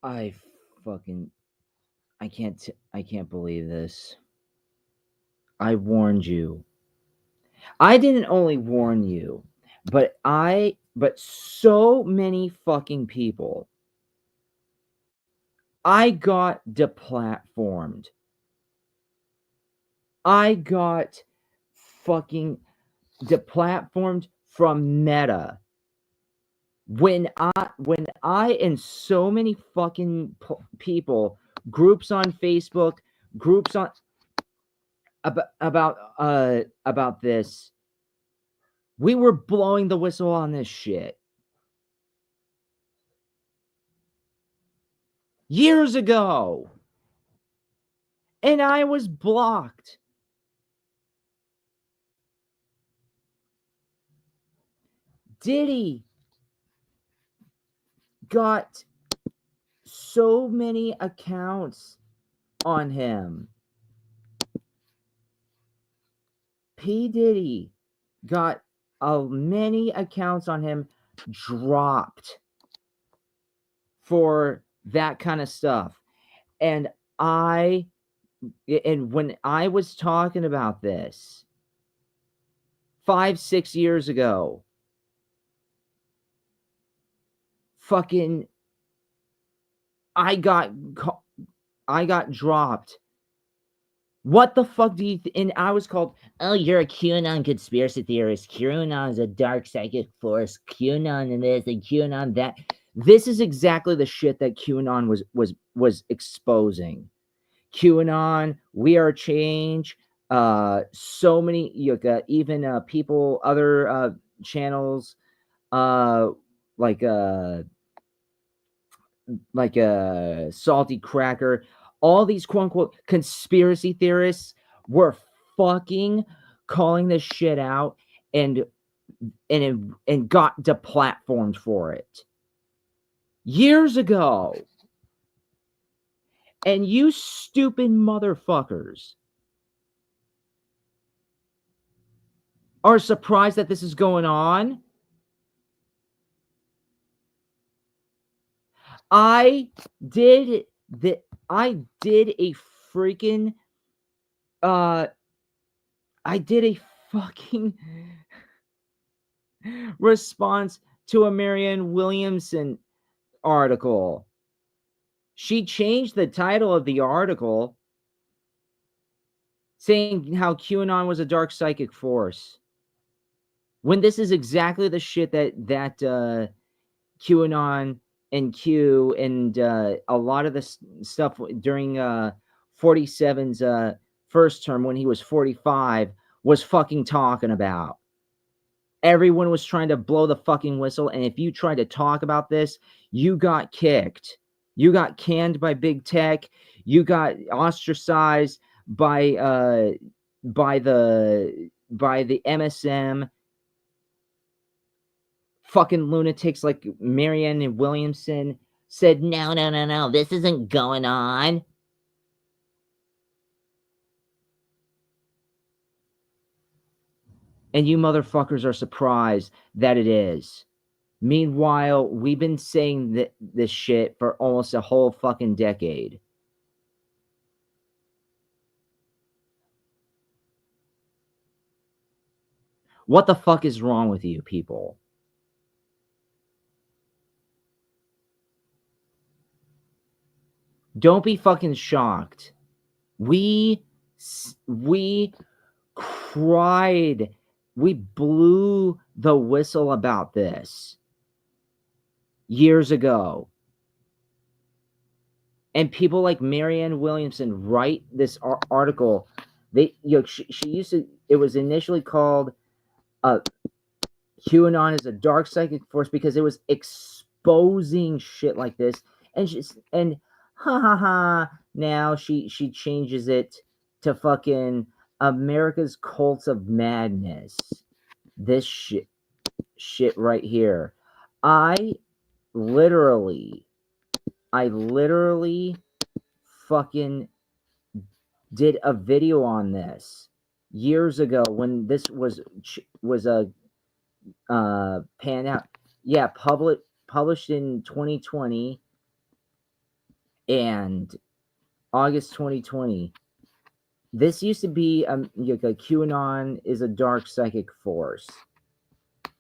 I fucking I can't believe this. I warned you. I didn't only warn you, but so many fucking people. I got deplatformed. I got fucking deplatformed from Meta. When I and so many fucking people, groups on Facebook, groups on about this, we were blowing the whistle on this shit years ago, and I was blocked. Diddy got so many accounts on him. P. Diddy got many accounts on him dropped for that kind of stuff. And when I was talking about this 5-6 years ago, fucking I got dropped. What the fuck do you and I was called, oh, you're a QAnon conspiracy theorist. QAnon is a dark psychic force. QAnon and this and QAnon that. This is exactly the shit that QAnon was exposing. QAnon, We Are Change, so many even people, other channels, like Salty Cracker, all these quote unquote conspiracy theorists were fucking calling this shit out and got deplatformed for it years ago. And you stupid motherfuckers are surprised that this is going on. I did a freaking I did a fucking response to a Marianne Williamson article. She changed the title of the article saying how QAnon was a dark psychic force. When this is exactly the shit that QAnon and Q and a lot of the stuff during 47's first term when he was 45 was fucking talking about. Everyone was trying to blow the fucking whistle, and if you tried to talk about this, you got kicked. You got canned by big tech. You got ostracized by the MSM. Fucking lunatics like Marianne Williamson said, no, this isn't going on. And you motherfuckers are surprised that it is. Meanwhile, we've been saying this shit for almost a whole fucking decade. What the fuck is wrong with you people? Don't be fucking shocked. We cried. We blew the whistle about this years ago. And people like Marianne Williamson write this article. She used to. It was initially called QAnon is a dark psychic force because it was exposing shit like this. And now she changes it to fucking America's Cults of Madness. This shit right here. I literally fucking did a video on this years ago when this was a pan out. Yeah, published in 2020. And August 2020. This used to be like a QAnon is a dark psychic force.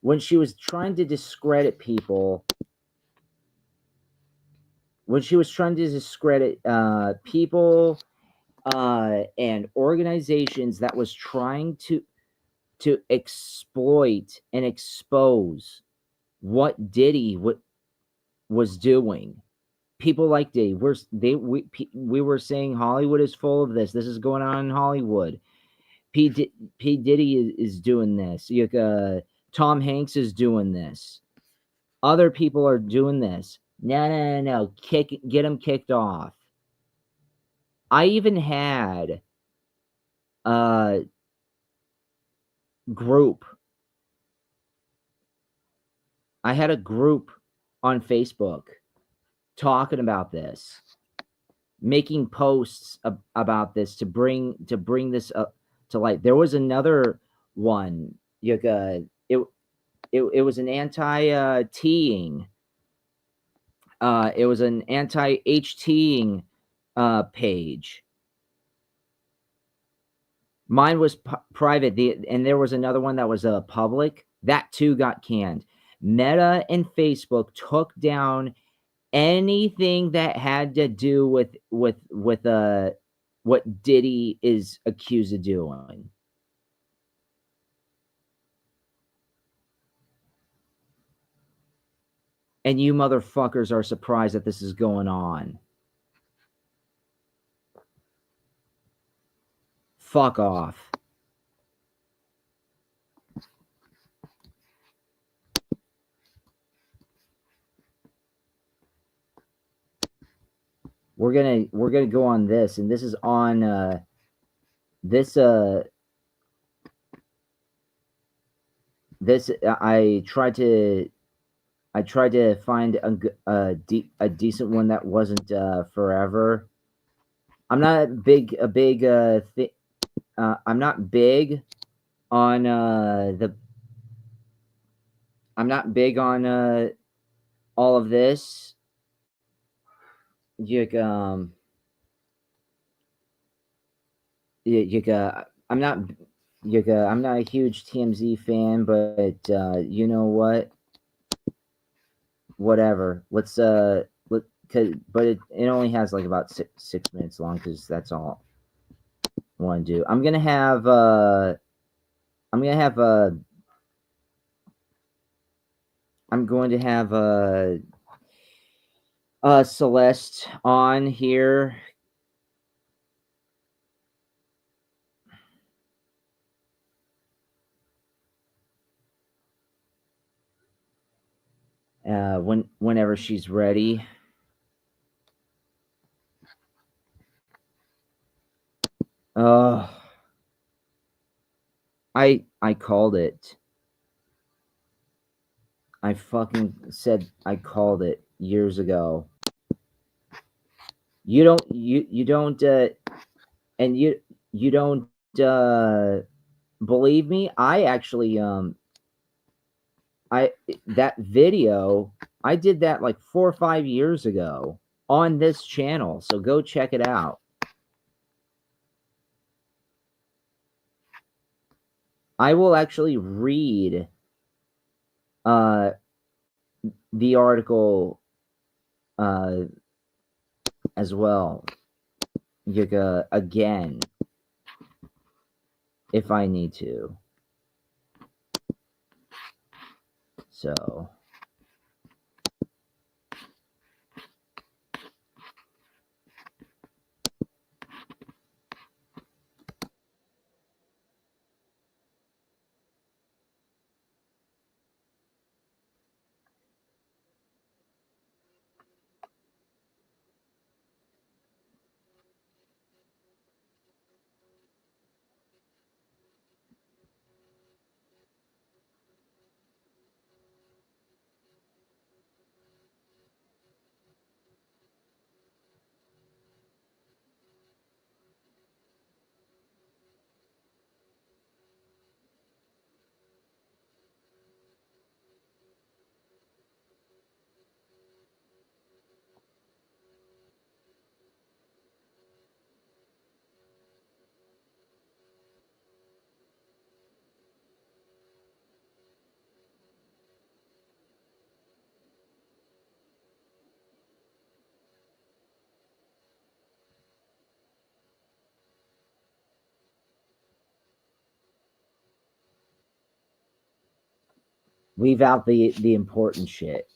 When she was trying to discredit people, people and organizations that was trying to exploit and expose what Diddy was doing. People like Diddy, we were saying Hollywood is full of this. This is going on in Hollywood. P. Diddy is doing this. Tom Hanks is doing this. Other people are doing this. No. Get him kicked off. I even had a group. I had a group on Facebook talking about this, making posts about this to bring this up to light. There was another one. It was an anti-teeing. It was an anti-HTing page. Mine was private, and there was another one that was public. That too got canned. Meta and Facebook took down anything that had to do with what Diddy is accused of doing. And you motherfuckers are surprised that this is going on. Fuck off. We're gonna go on this, and this is on this this I tried to find a decent one that wasn't forever. I'm not big I'm not big on the I'm not big on all of this. I'm not I'm not a huge TMZ fan, but you know what? Whatever. Let's but it only has like about 6 minutes long, because that's all I want to do. I'm gonna have I'm going to have Celeste on here. Whenever she's ready. I called it. I fucking said I called it years ago. You don't and you don't believe me? I actually that video, I did that like 4 or 5 years ago on this channel, so go check it out. I will actually read the article as well, again, if I need to. So Leave out the important shit.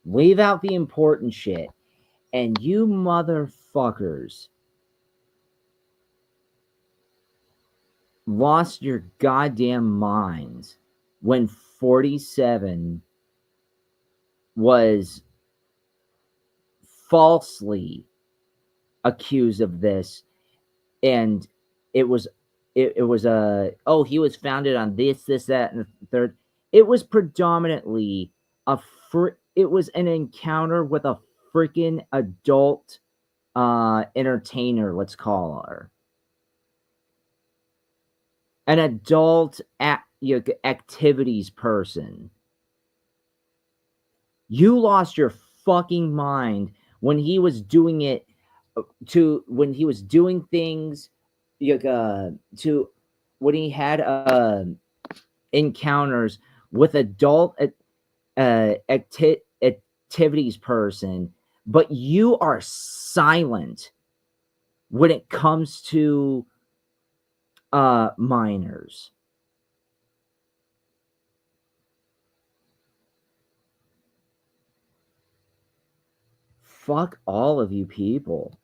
Leave out the important shit. And you motherfuckers lost your goddamn minds when 47 was falsely accused of this, and it was oh, he was founded on this, that, and the third. It was predominantly it was an encounter with a freaking adult entertainer, let's call her. An adult activities person. You lost your fucking mind when he was doing it when he was doing things to when he had encounters with adult activities person, but you are silent when it comes to minors. Fuck all of you people.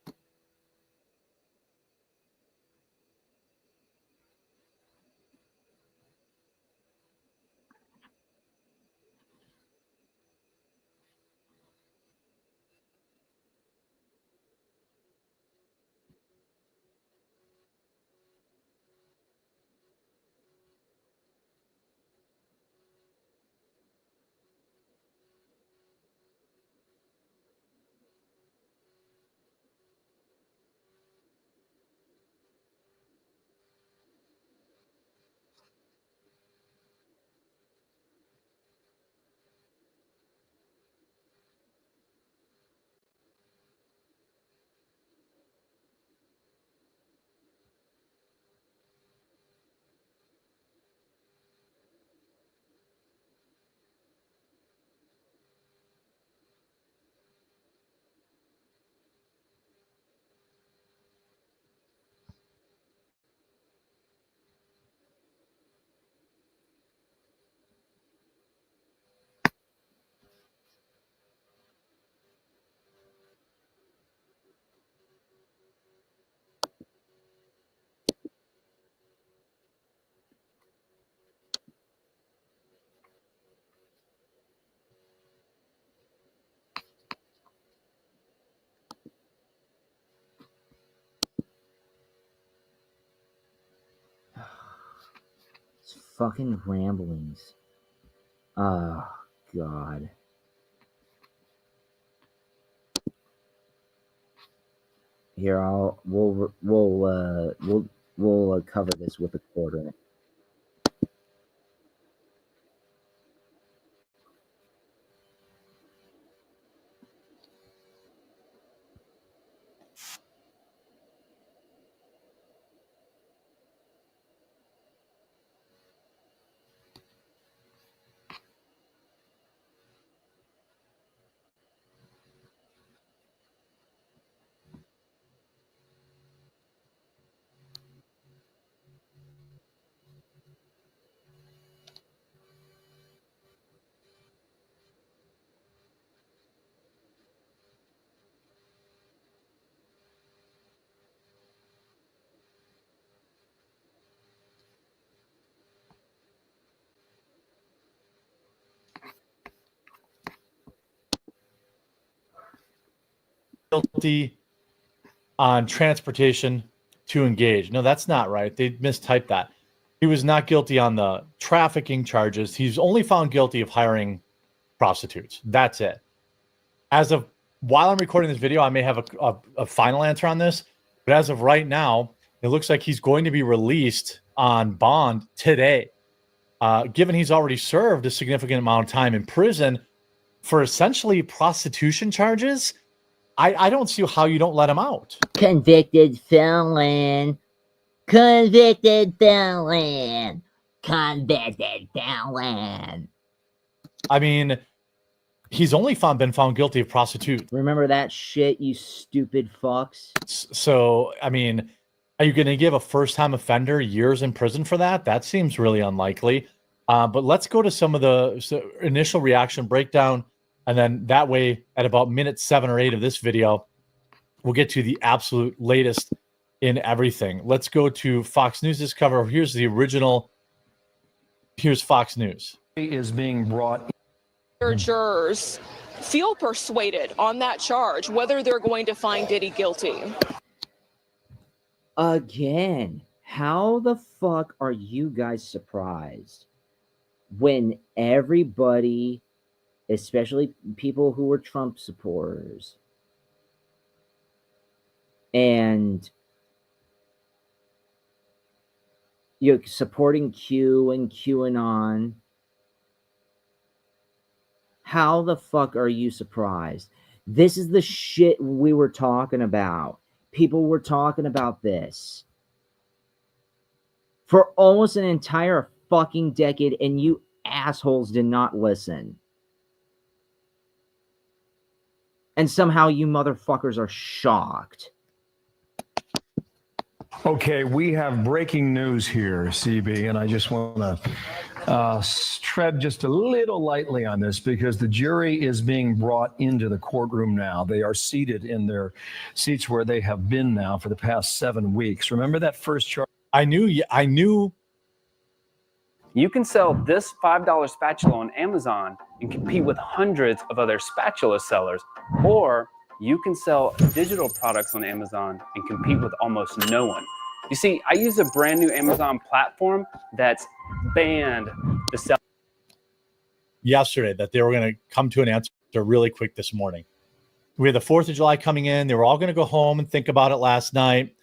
It's fucking ramblings. Oh God. Here, we'll cover this with a quarter. Guilty on transportation to engage. No, that's not right. They mistyped that. He was not guilty on the trafficking charges. He's only found guilty of hiring prostitutes. That's it. As of while I'm recording this video, I may have a final answer on this, but as of right now, it looks like he's going to be released on bond today. Given he's already served a significant amount of time in prison for essentially prostitution charges, I don't see how you don't let him out. Convicted felon. Convicted felon. Convicted felon. I mean, he's only been found guilty of prostitution. Remember that shit, you stupid fucks? So, I mean, are you going to give a first-time offender years in prison for that? That seems really unlikely. But let's go to some of the initial reaction breakdown. And then that way, at about minute 7 or 8 of this video, we'll get to the absolute latest in everything. Let's go to Fox News' cover. Here's the original. Here's Fox News. Is being brought. Jurors feel persuaded on that charge, whether they're going to find Diddy guilty. Again, how the fuck are you guys surprised when everybody, especially people who were Trump supporters and you're supporting Q and QAnon, how the fuck are you surprised? This is the shit we were talking about. People were talking about this for almost an entire fucking decade, and you assholes did not listen. And somehow you motherfuckers are shocked. Okay, we have breaking news here, CB, and I just want to tread just a little lightly on this because the jury is being brought into the courtroom now. They are seated in their seats where they have been now for the past 7 weeks. Remember that first charge? I knew. You can sell this $5 spatula on Amazon and compete with hundreds of other spatula sellers, or you can sell digital products on Amazon and compete with almost no one. You see, I use a brand new Amazon platform that's banned the sell. Yesterday that they were going to come to an answer really quick this morning. We had the 4th of July coming in. They were all going to go home and think about it last night.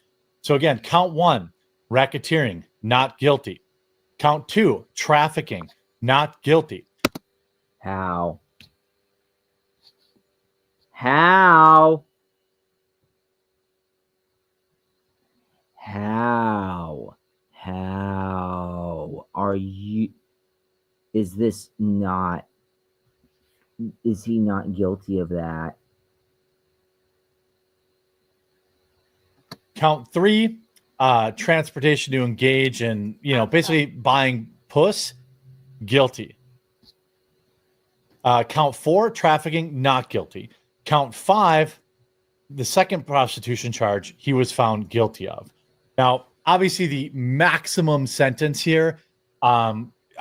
So again, count 1, racketeering, not guilty. Count 2, trafficking, not guilty. How? How? How? How are you? Is this not? Is he not guilty of that? Count 3, transportation to engage in, basically buying puss, guilty. Count 4, trafficking, not guilty. Count 5, the second prostitution charge, he was found guilty of. Now, obviously, the maximum sentence here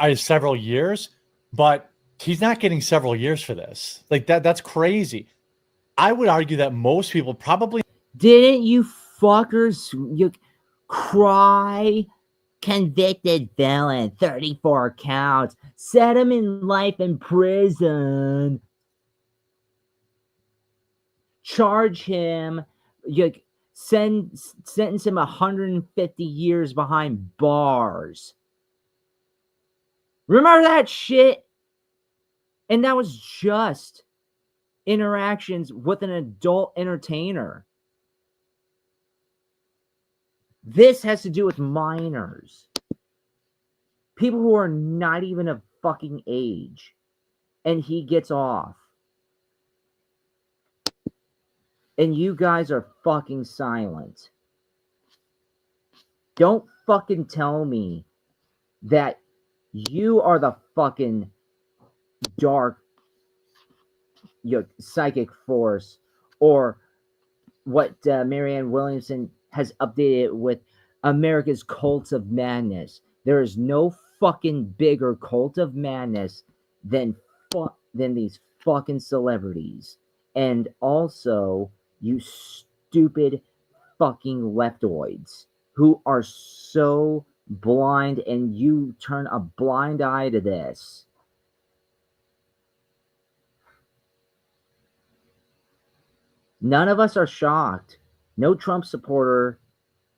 is several years, but he's not getting several years for this. Like that's crazy. I would argue that most people probably didn't you fuckers cry? Convicted felon, 34 counts. Set him in life in prison. Charge him. Sentence him 150 years behind bars. Remember that shit? And that was just interactions with an adult entertainer. This has to do with minors. People who are not even of fucking age. And he gets off. And you guys are fucking silent. Don't fucking tell me that you are the fucking dark psychic force, or what Marianne Williamson has updated with America's cults of madness. There is no fucking bigger cult of madness than these fucking celebrities. And also, you stupid fucking leftoids who are so blind, and you turn a blind eye to this. None of us are shocked. No Trump supporter,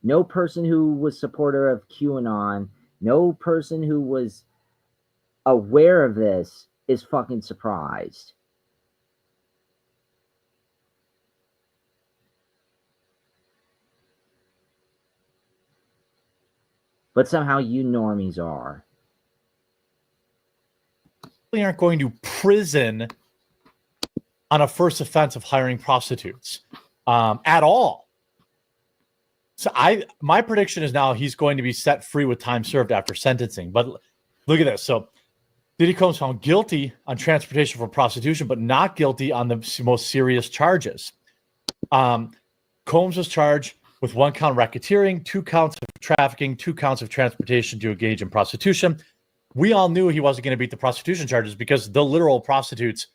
no person who was supporter of QAnon, no person who was aware of this is fucking surprised. But somehow you normies are. They aren't going to prison on a first offense of hiring prostitutes at all. So my prediction is now he's going to be set free with time served after sentencing. But look at this. So Diddy Combs found guilty on transportation for prostitution, but not guilty on the most serious charges. Combs was charged with 1 count racketeering, 2 counts of trafficking, 2 counts of transportation to engage in prostitution. We all knew he wasn't going to beat the prostitution charges because the literal prostitutes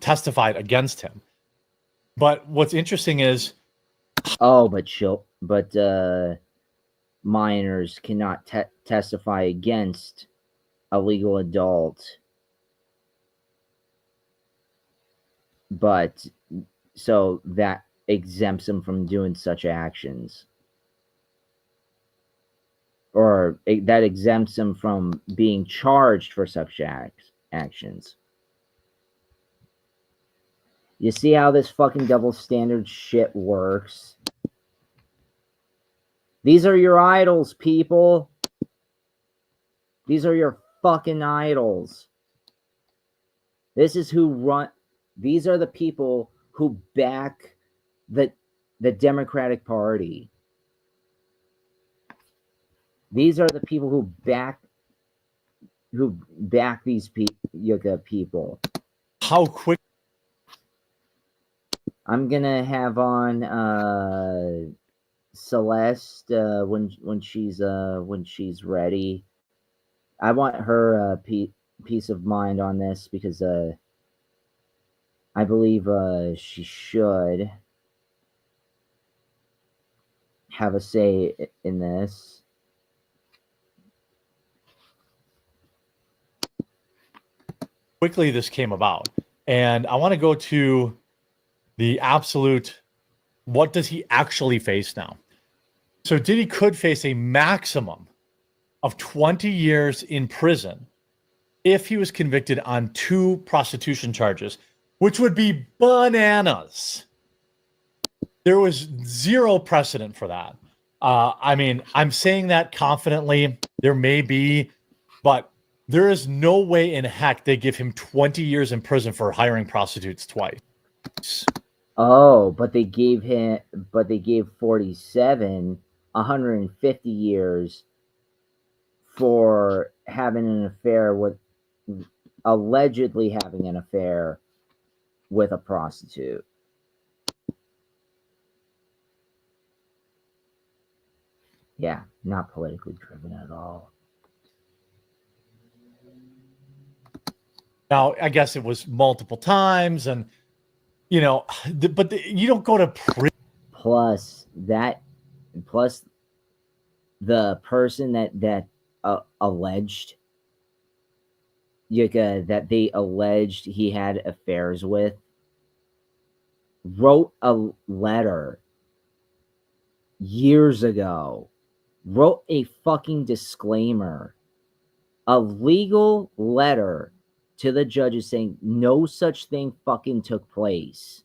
testified against him. But what's interesting is, but minors cannot testify against a legal adult. But so that exempts them from doing such actions, or that exempts them from being charged for such actions. You see how this fucking double standard shit works? These are your idols, people. These are your fucking idols. This is who run. These are the people who back the Democratic Party. These are the people who back these people. How quick? I'm gonna have on Celeste when she's ready. I want her peace of mind on this because I believe she should have a say in this. Quickly this came about, and I want to go to the absolute, what does he actually face now? So Diddy could face a maximum of 20 years in prison if he was convicted on 2 prostitution charges, which would be bananas. There was zero precedent for that. I mean, I'm saying that confidently. There may be, but there is no way in heck they give him 20 years in prison for hiring prostitutes twice. Oh, but they gave 47, 150 years for allegedly having an affair with a prostitute. Yeah, not politically driven at all. Now, I guess it was multiple times, and you know, but you don't go to prison. Plus the person that alleged that they alleged he had affairs with wrote a letter years ago, wrote a fucking disclaimer, a legal letter to the judges saying no such thing fucking took place.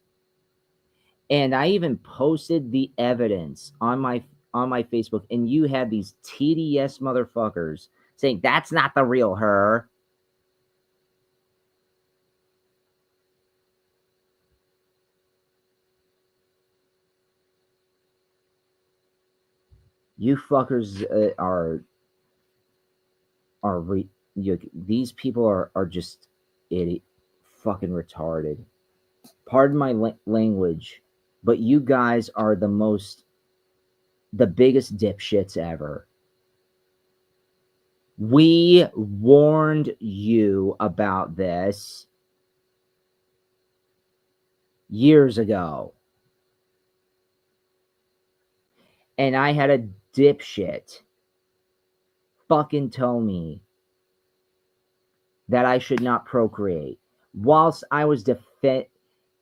And I even posted the evidence on my Facebook, and you had these TDS motherfuckers saying that's not the real her. You fuckers these people are just fucking retarded. Pardon my language, but you guys are the biggest dipshits ever. We warned you about this years ago. And I had a dipshit fucking tell me that I should not procreate whilst I was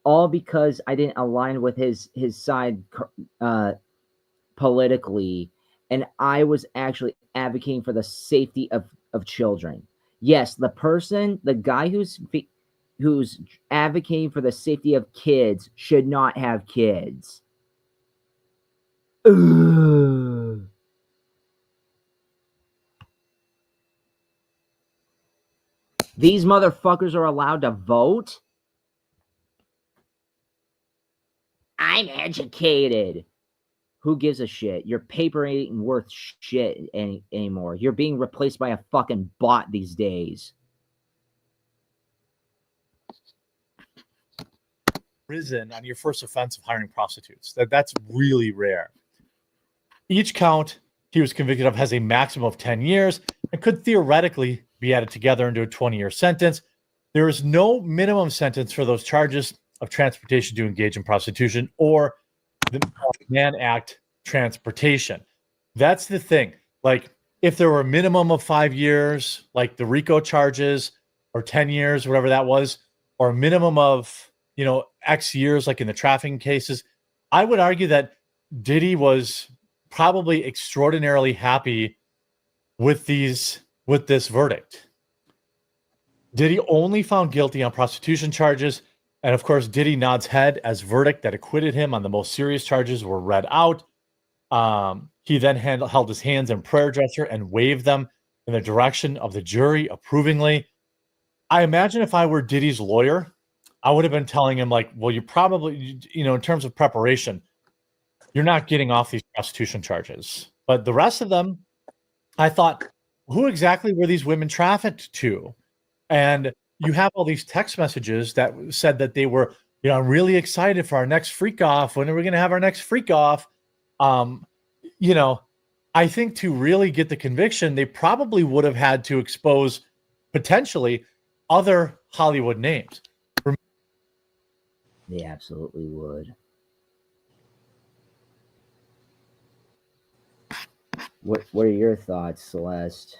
all because I didn't align with his side politically, and I was actually advocating for the safety of children. Yes, the guy who's advocating for the safety of kids should not have kids. Ugh. These motherfuckers are allowed to vote? I'm educated. Who gives a shit? Your paper ain't worth shit anymore. You're being replaced by a fucking bot these days. Prison on your first offense of hiring prostitutes. That's really rare. Each count he was convicted of has a maximum of 10 years and could theoretically be added together into a 20-year sentence. There is no minimum sentence for those charges of transportation to engage in prostitution or the Mann Act transportation. That's the thing. Like, if there were a minimum of 5 years, like the RICO charges, or 10 years, whatever that was, or a minimum of, X years, like in the trafficking cases, I would argue that Diddy was probably extraordinarily happy with this verdict. Diddy only found guilty on prostitution charges, and of course, Diddy nods head as verdict that acquitted him on the most serious charges were read out. He then held his hands in prayer gesture and waved them in the direction of the jury approvingly. I imagine if I were Diddy's lawyer, I would have been telling him, like, well, you probably, in terms of preparation, you're not getting off these prostitution charges. But the rest of them, I thought, who exactly were these women trafficked to? And you have all these text messages that said that they were, I'm really excited for our next freak off. When are we going to have our next freak off? I think to really get the conviction, they probably would have had to expose potentially other Hollywood names. They absolutely would. What are your thoughts, Celeste?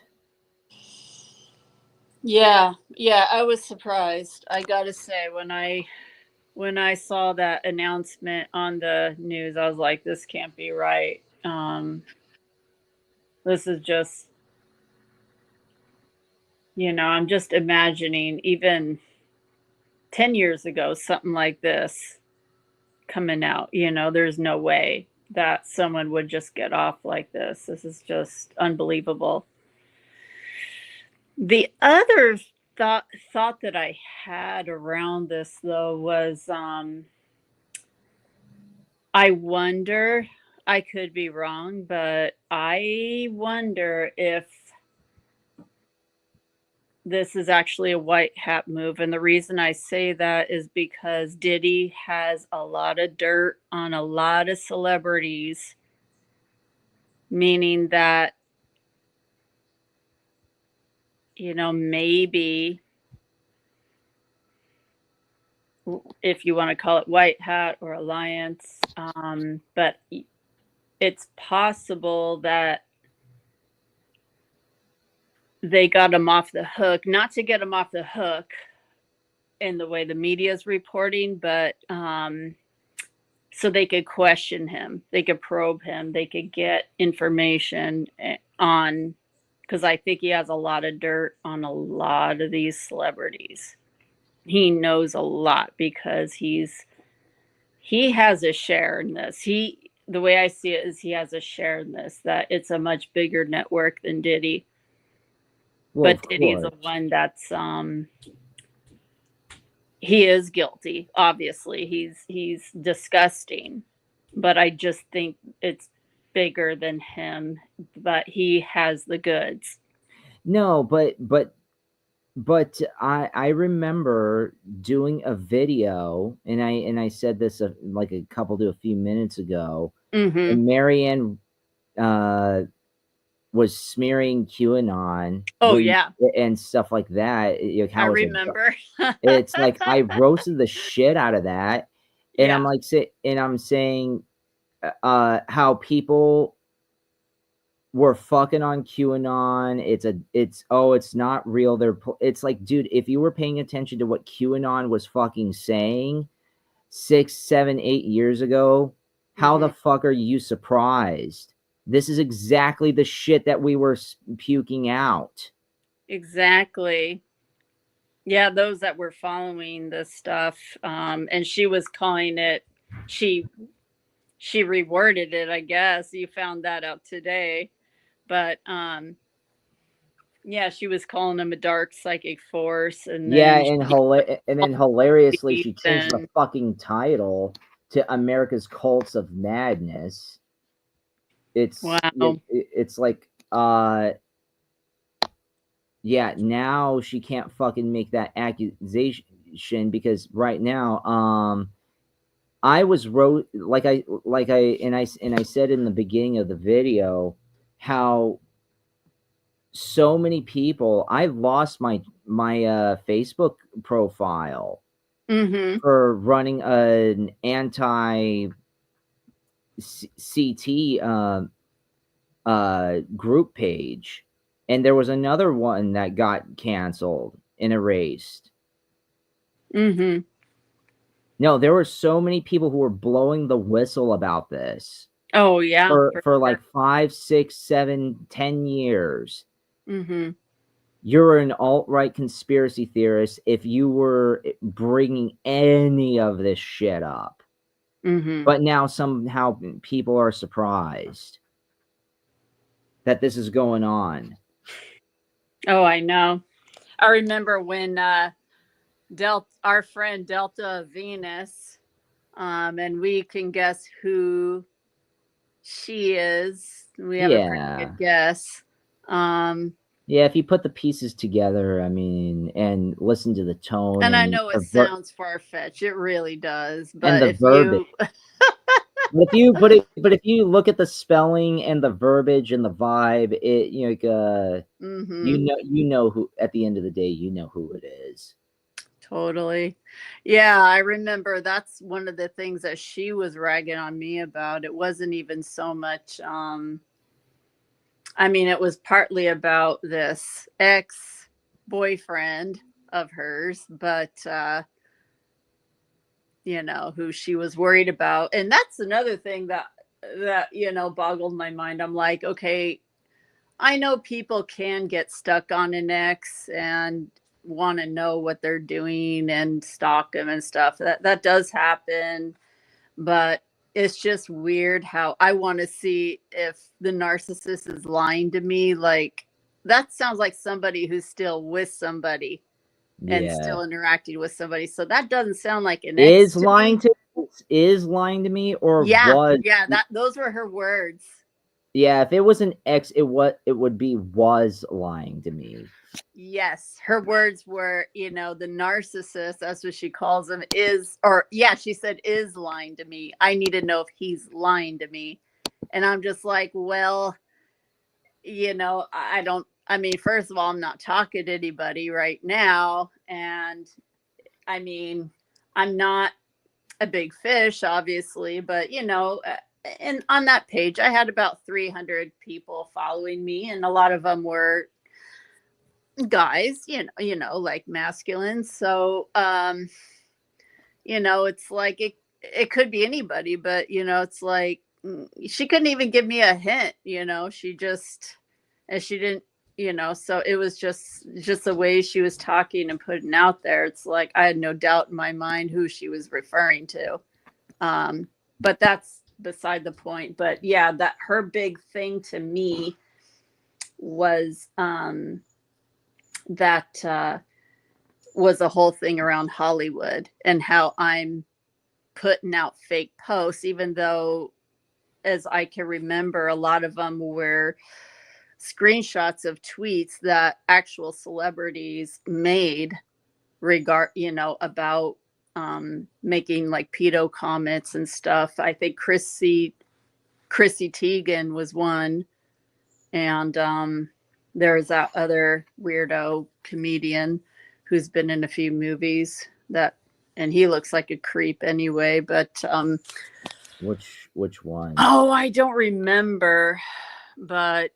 Yeah, I was surprised. I gotta say, when I saw that announcement on the news, I was like, this can't be right. This is just, I'm just imagining even 10 years ago, something like this coming out. There's no way that someone would just get off like this. This is just unbelievable. The other thought that I had around this, though, was I wonder, I could be wrong, but I wonder if this is actually a white hat move. And the reason I say that is because Diddy has a lot of dirt on a lot of celebrities, meaning that, maybe, if you want to call it white hat or alliance, but it's possible that they got him off the hook, not to get him off the hook in the way the media is reporting, but so they could question him, they could probe him, they could get information on, because I think he has a lot of dirt on a lot of these celebrities. He knows a lot because he has a share in this. The way I see it is he has a share in this, that it's a much bigger network than Diddy. Well, but Diddy's the one that's he is guilty. Obviously, he's disgusting, but I just think it's bigger than him. But he has the goods. No, but I remember doing a video, and I said this like a few minutes ago. Mm-hmm. And Marianne was smearing QAnon. Oh, yeah. And stuff like that. I remember. It's like I roasted the shit out of that. And Yeah. I'm saying how people were fucking on QAnon. It's not real. It's like, dude, if you were paying attention to what QAnon was fucking saying 6, 7, 8 years ago, how the fuck are you surprised? This is exactly the shit that we were puking out. Exactly. Yeah, those that were following this stuff, and she was calling it. She reworded it, I guess. You found that out today, but yeah, she was calling him a dark psychic force, and then then hilariously she changed the fucking title to America's Cults of Madness. It's Wow. it's like yeah, now she can't fucking make that accusation because right now I was like I said in the beginning of the video how so many people, I've lost my Facebook profile Mm-hmm. for running an anti CT group page, and there was another one that got canceled and erased. Mm-hmm. No, there were so many people who were blowing the whistle about this Oh yeah. for like 5, 6, 7, 10 years. Mm-hmm. You're an alt-right conspiracy theorist if you were bringing any of this shit up. Mm-hmm. But now somehow people are surprised that this is going on. Oh, I know. I remember when our friend Delta Venus, and we can guess who she is. We have a pretty Yeah. good guess. Yeah, if you put the pieces together, I mean, and listen to the tone And I and know it the sounds far-fetched. It really does. and But the if verbiage. you But if you look at the spelling and the verbiage and the vibe, it Mhm. you know who at the end of the day you know who it is. Totally. Yeah, I remember that's one of the things that she was ragging on me about. It wasn't even so much I mean, it was partly about this ex-boyfriend of hers, but who she was worried about. And that's another thing that boggled my mind. I'm like, okay, I know people can get stuck on an ex and want to know what they're doing and stalk them and stuff. That does happen, but it's just weird how I want to see if the narcissist is lying to me. Like that sounds like somebody who's still with somebody and Yeah. still interacting with somebody. So that doesn't sound like an ex Is to lying me. is lying to me or Yeah, was yeah, those were her words. yeah, if it was an ex, it would be was lying to me. Yes, her words were, the narcissist, that's what she calls him, is, or yeah, she said, is lying to me. I need to know if he's lying to me. And I'm just like, well, I don't, I mean, first of all, I'm not talking to anybody right now. And I mean, I'm not a big fish, obviously, but, and on that page, I had about 300 people following me, and a lot of them were guys, like masculine. So it's like it could be anybody, but it's like she couldn't even give me a hint. She just, and she didn't, so it was just the way she was talking and putting out there. It's like I had no doubt in my mind who she was referring to. But that's beside the point. But yeah, that her big thing to me was that was a whole thing around Hollywood and how I'm putting out fake posts, even though, as I can remember, a lot of them were screenshots of tweets that actual celebrities made about making like pedo comments and stuff. I think Chrissy Teigen was one, and there's that other weirdo comedian who's been in a few movies and he looks like a creep anyway, but Which one? oh, I don't remember, but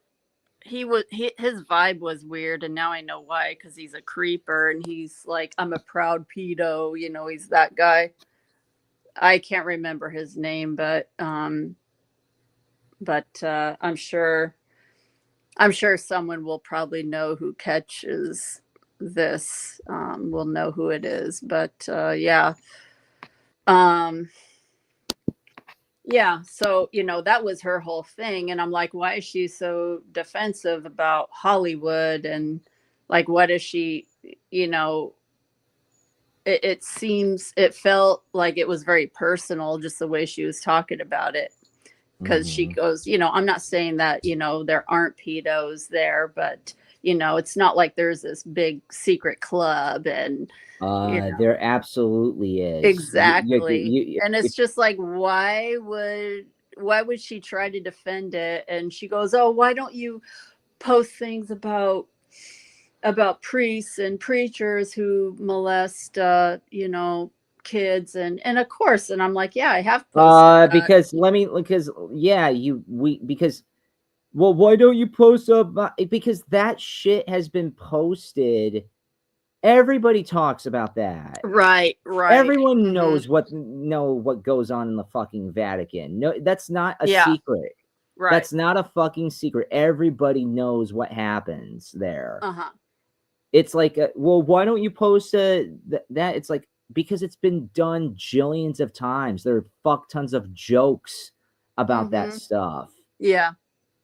his vibe was weird, and now I know why, because he's a creeper and he's like, I'm a proud pedo, he's that guy. I can't remember his name, but I'm sure someone will probably know who catches this, will know who it is. But yeah. Yeah, so that was her whole thing, and I'm like, why is she so defensive about Hollywood? And like, what is she, it felt like it was very personal, just the way she was talking about it. because she Mhm. goes, I'm not saying that, there aren't pedos there, but it's not like there's this big secret club and There absolutely is. exactly. And it's just like, why would she try to defend it? And she goes, oh, why don't you post things about priests and preachers who molest kids, and of course, and I'm like, yeah, I have posted that. Because because well, why don't you post up? Because that shit has been posted. Everybody talks about that. Right. Everyone Mhm. knows what goes on in the fucking Vatican. No, that's not a Yeah. secret. Right. That's not a fucking secret. Everybody knows what happens there. Uh-huh. It's like, well, why don't you post that? It's like, because it's been done jillions of times. There are fuck tons of jokes about that Mhm. stuff. Yeah.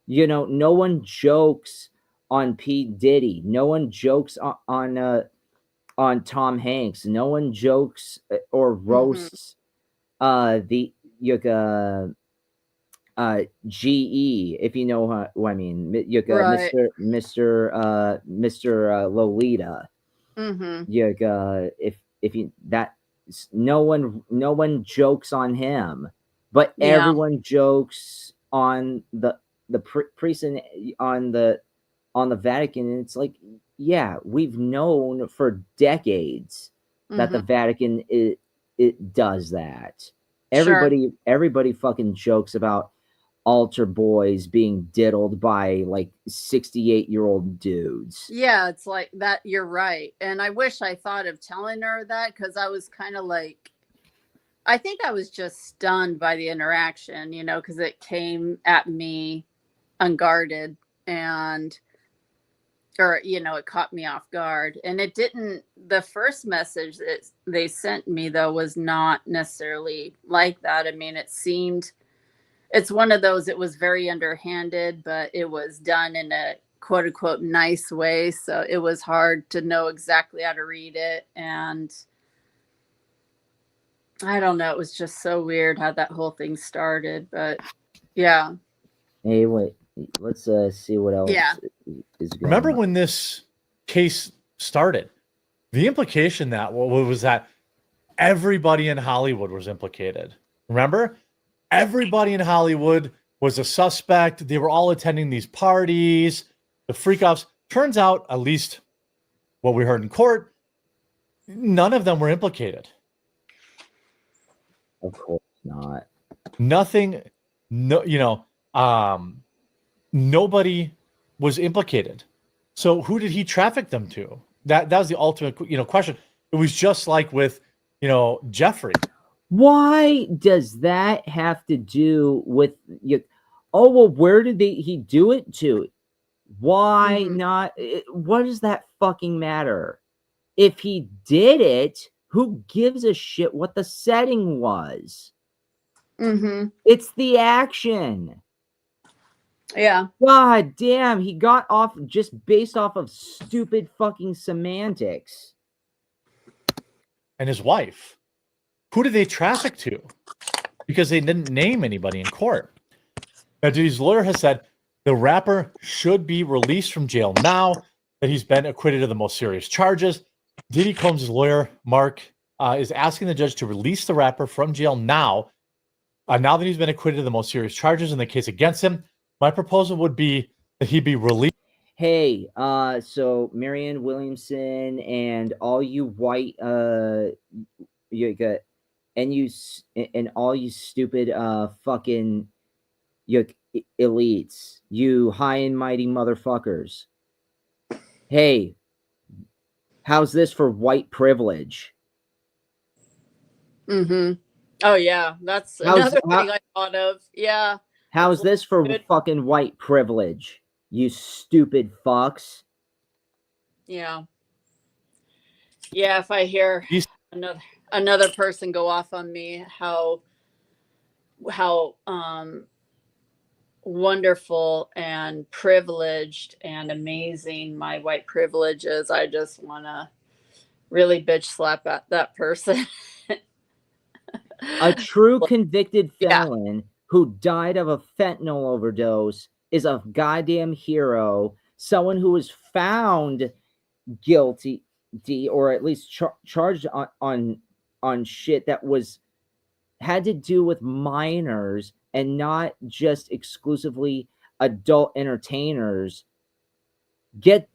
No one jokes on P. Diddy. No one jokes on Tom Hanks. No one jokes or Mhm. roasts the GE, if you know who I mean, Right. Mr. Lolita. Mhm. If you that no one jokes on him, but Yeah. everyone jokes on the priest and on the Vatican. And it's like, yeah, we've known for decades that the Mhm. Vatican it does that. Sure. Everybody fucking jokes about altar boys being diddled by like 68-year-old dudes. Yeah, it's like that. You're right. And I wish I thought of telling her that, because I was kind of like, I think I was just stunned by the interaction, because it came at me unguarded, and or it caught me off guard. And it didn't, the first message that they sent me though was not necessarily like that. I mean, it's one of those, it was very underhanded, but it was done in a quote unquote nice way, so it was hard to know exactly how to read it. And I don't know, it was just so weird how that whole thing started. But yeah. Hey, wait, let's see what Yeah. else is going Remember on. when this case started? The implication that was that everybody in Hollywood was implicated. Remember? Everybody in Hollywood was a suspect. They were all attending these parties, the freak offs. Turns out, at least what we heard in court, none of them were implicated. Of course not. Nothing, nobody was implicated. So who did he traffic them to? That was the ultimate, question. It was just like with, Jeffrey. Why does that have to do with you? Oh, well, where did he do it to? Why Mhm. not? What does that fucking matter? If he did it, who gives a shit what the setting was? Mhm. It's the action. Yeah. God damn, he got off just based off of stupid fucking semantics. And his wife. Who did they traffic to? Because they didn't name anybody in court. Now, Diddy's lawyer has said the rapper should be released from jail now that he's been acquitted of the most serious charges. Diddy Combs' lawyer, Mark, is asking the judge to release the rapper from jail now that he's been acquitted of the most serious charges in the case against him. My proposal would be that he be released. Hey, so Marianne Williamson and all you white, you got, and all you stupid, fucking, you elites, you high and mighty motherfuckers. Hey, how's this for white privilege? Mhm. Oh yeah, that's How's another thing I thought of. Yeah. It's how's like, this for good. fucking white privilege? You stupid fucks. Yeah. Yeah, if I hear another person go off on me, how wonderful and privileged and amazing my white privilege is, I just want to really bitch slap at that person. A true convicted Yeah. felon who died of a fentanyl overdose is a goddamn hero. Someone who was found guilty, or at least charged on shit that had to do with minors and not just exclusively adult entertainers.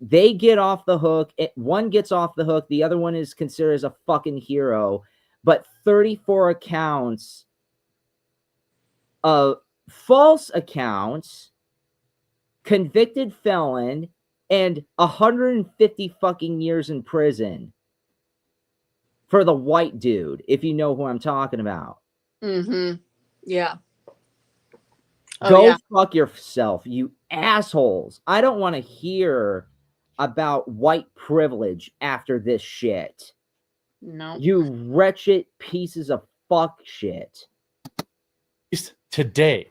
They get off the hook. One gets off the hook. The other one is considered as a fucking hero. But 34 accounts of false accounts, convicted felon, and 150 fucking years in prison for the white dude, if you know who I'm talking about. Mm-hmm. Yeah. Go fuck yourself, you assholes. I don't want to hear about white privilege after this shit. No. You wretched pieces of fuck shit. Today,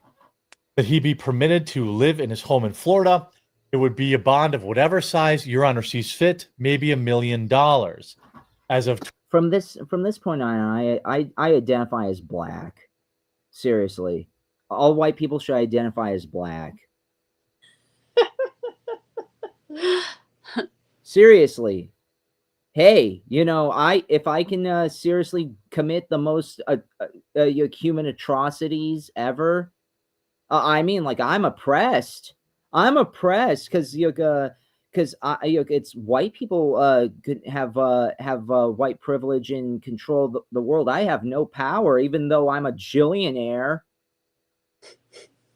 that he be permitted to live in his home in Florida. It would be a bond of whatever size Your Honor sees fit, maybe $1 million. As of from this point on, I identify as black. Seriously. All white people should identify as black. Seriously. Hey, if I can seriously commit the most human atrocities ever, I mean, like, I'm oppressed. I'm oppressed because it's white people could have white privilege and control the world. I have no power, even though I'm a jillionaire.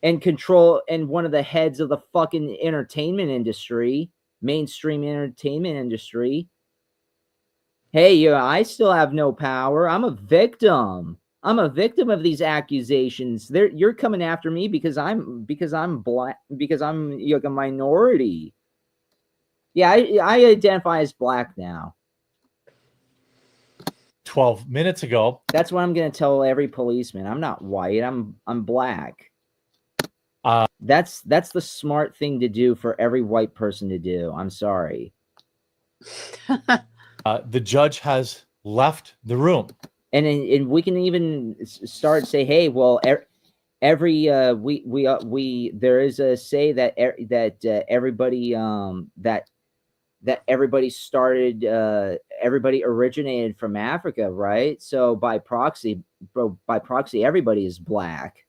And control and one of the heads of the fucking entertainment industry, mainstream entertainment industry. Hey, I still have no power. I'm a victim. I'm a victim of these accusations. You're coming after me because I'm black, because I'm a minority. Yeah, I identify as black now. 12 minutes ago. That's what I'm gonna tell every policeman. I'm not white. I'm black. That's the smart thing to do for every white person to do. I'm sorry. The judge has left the room, and we can even start say, hey, well, every there is a say that everybody that everybody started everybody originated from Africa, right? So by proxy, everybody is black.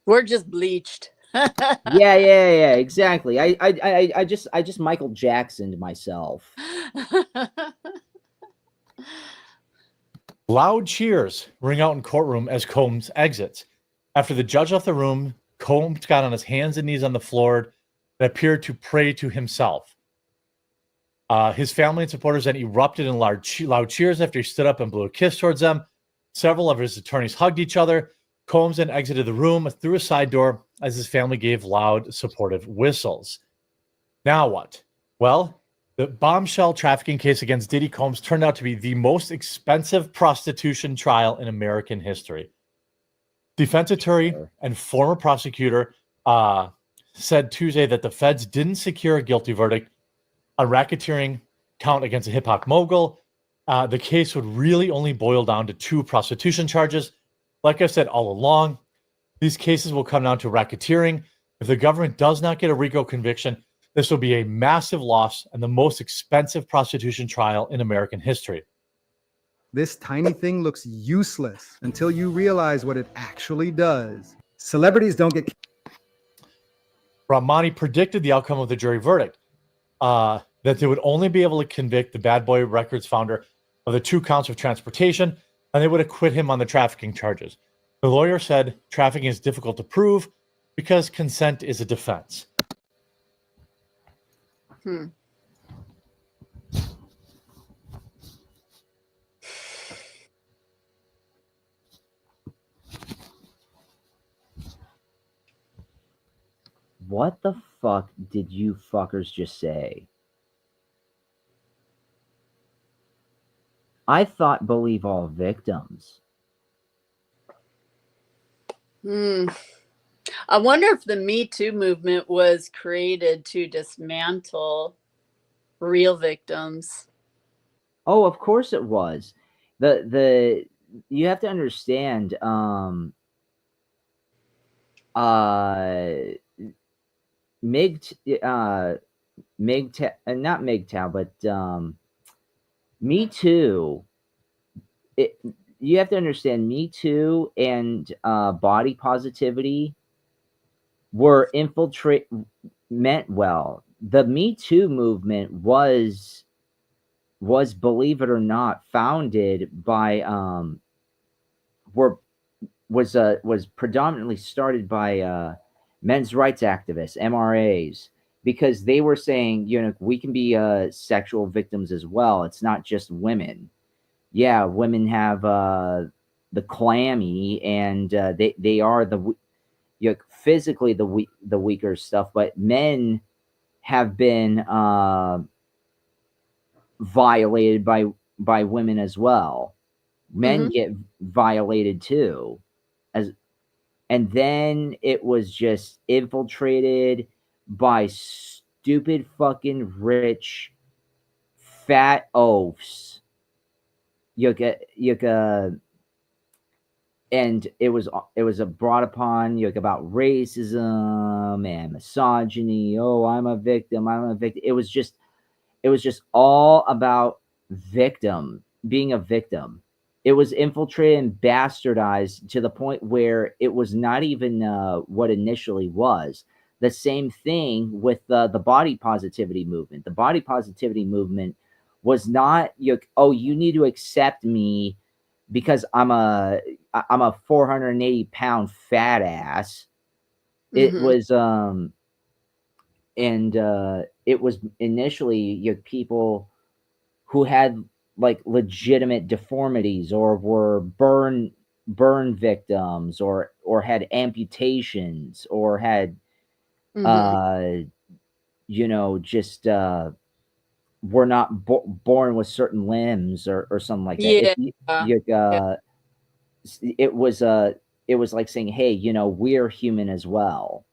We're just bleached. yeah, exactly. I just Michael Jacksoned myself. Loud cheers ring out in courtroom as Combs exits. After the judge left the room, Combs got on his hands and knees on the floor and appeared to pray to himself. His family and supporters then erupted in loud cheers after he stood up and blew a kiss towards them. Several of his attorneys hugged each other. Combs then exited the room through a side door as his family gave loud, supportive whistles. Now what? Well, the bombshell trafficking case against Diddy Combs turned out to be the most expensive prostitution trial in American history. Defense attorney and former prosecutor said Tuesday that the feds didn't secure a guilty verdict on racketeering count against a hip-hop mogul. The case would really only boil down to 2 prostitution charges. Like I've said all along, these cases will come down to racketeering. If the government does not get a RICO conviction, this will be a massive loss and the most expensive prostitution trial in American history. This tiny thing looks useless until you realize what it actually does. Celebrities don't get... Ramani predicted the outcome of the jury verdict, that they would only be able to convict the Bad Boy Records founder of the 2 counts of transportation, and they would acquit him on the trafficking charges. The lawyer said trafficking is difficult to prove because consent is a defense. What the fuck did you fuckers just say? I thought believe all victims. I wonder if the Me Too movement was created to dismantle real victims. Oh, of course it was. The you have to understand. Uh, Mig, not MGTOW, but Me Too. You have to understand, Me Too and body positivity were meant well. The Me Too movement was, believe it or not, founded by was predominantly started by men's rights activists, MRAs, because they were saying, we can be sexual victims as well. It's not just women. Yeah, women have the clammy, and they are physically the weaker stuff, but men have been violated by women as well. Men get violated too, and then it was just infiltrated by stupid fucking rich fat oafs. And it was brought upon about racism and misogyny. Oh, I'm a victim. It was just all about being a victim. It was infiltrated and bastardized to the point where it was not even what initially was. The same thing with the body positivity movement. The body positivity movement was not, you need to accept me because I'm a 480-pound fat ass. It was it was initially people who had like legitimate deformities or were burn victims or had amputations or had just were not born with certain limbs or something like that. Yeah. It was like saying, hey, we're human as well.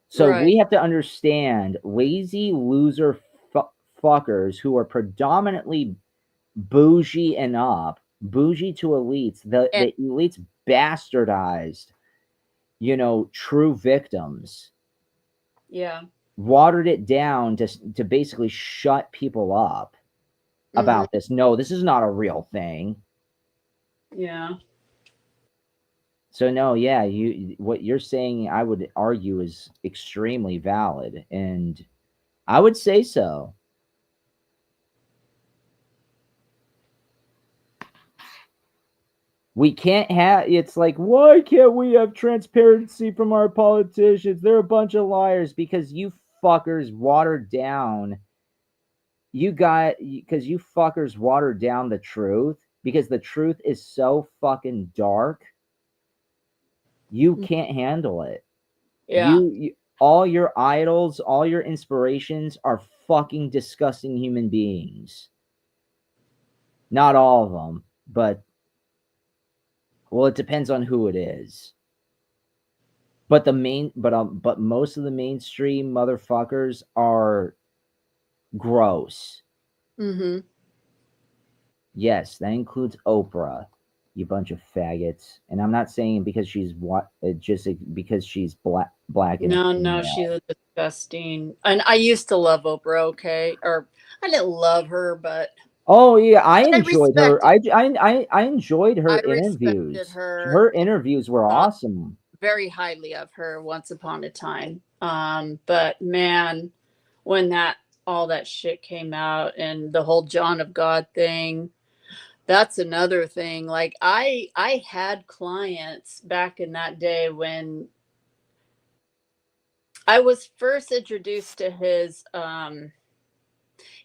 So Right. we have to understand lazy loser fuckers who are predominantly bougie and up, bougie to elites. The elites bastardized, true victims. Yeah. Watered it down to basically shut people up about this. No, this is not a real thing. Yeah. So no, yeah, what you're saying, I would argue, is extremely valid, and I would say so. We can't have, it's like, why can't we have transparency from our politicians? They're a bunch of liars because you fuckers watered down. Because you fuckers watered down the truth because the truth is so fucking dark. You can't handle it. Yeah. All your idols, all your inspirations are fucking disgusting human beings. Not all of them, but well, it depends on who it is. But but most of the mainstream motherfuckers are gross. Yes, that includes Oprah, you bunch of faggots. And I'm not saying because she's just because she's black and No, she's a disgusting. And I used to love Oprah. Okay, or I didn't love her, but oh yeah, I enjoyed her. respected- I enjoyed her I interviews. respected her. Her interviews were awesome. Very highly of her once upon a time. But man, when all that shit came out and the whole John of God thing, that's another thing. Like I had clients back in that day when I was first introduced to his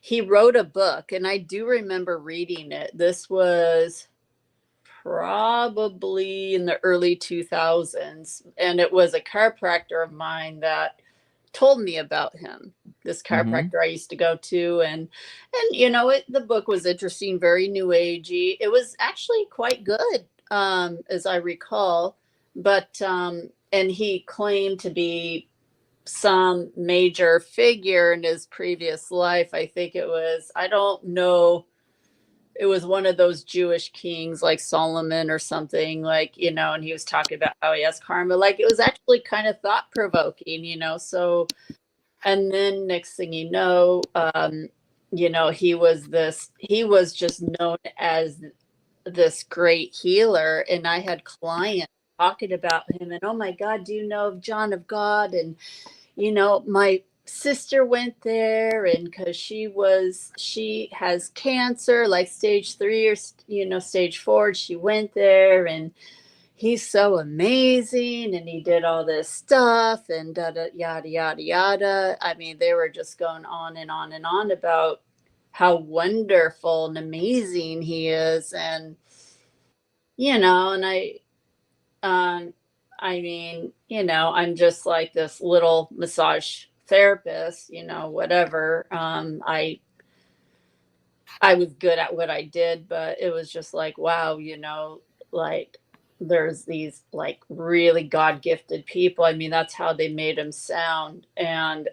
he wrote a book and I do remember reading it. This was probably in the early 2000s, and it was a chiropractor of mine that told me about him, this chiropractor I used to go to. And the book was interesting, very new agey. It was actually quite good, as I recall. But and he claimed to be some major figure in his previous life. I think it was, I don't know it was one of those Jewish kings like Solomon or something, like, you know, and he was talking about how he has karma. Like, it was actually kind of thought provoking, you know. So, and then next thing you know, he was just known as this great healer. And I had clients talking about him, and oh my God, do you know of John of God? And, you know, my sister went there, and because she has cancer, like stage 3 or, you know, stage 4. She went there, and he's so amazing, and he did all this stuff, and yada yada yada. I mean, they were just going on and on and on about how wonderful and amazing he is. And, you know, and I mean, you know, I'm just like this little massage therapist, you know, whatever. I was good at what I did, but it was just like, wow, you know, like there's these like really God gifted people. I mean, that's how they made him sound. And,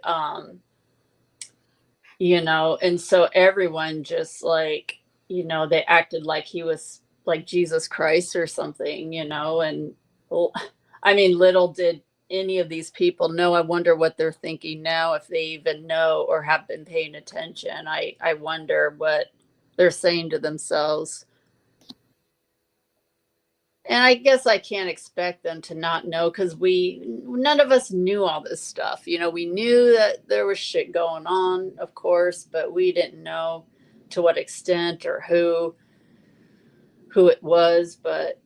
you know, and so everyone just like, you know, they acted like he was like Jesus Christ or something, you know. And I mean, little did any of these people know. I wonder what they're thinking now, if they even know or have been paying attention. I wonder what they're saying to themselves. And I guess I can't expect them to not know, because none of us knew all this stuff. You know, we knew that there was shit going on, of course, but we didn't know to what extent or who it was. But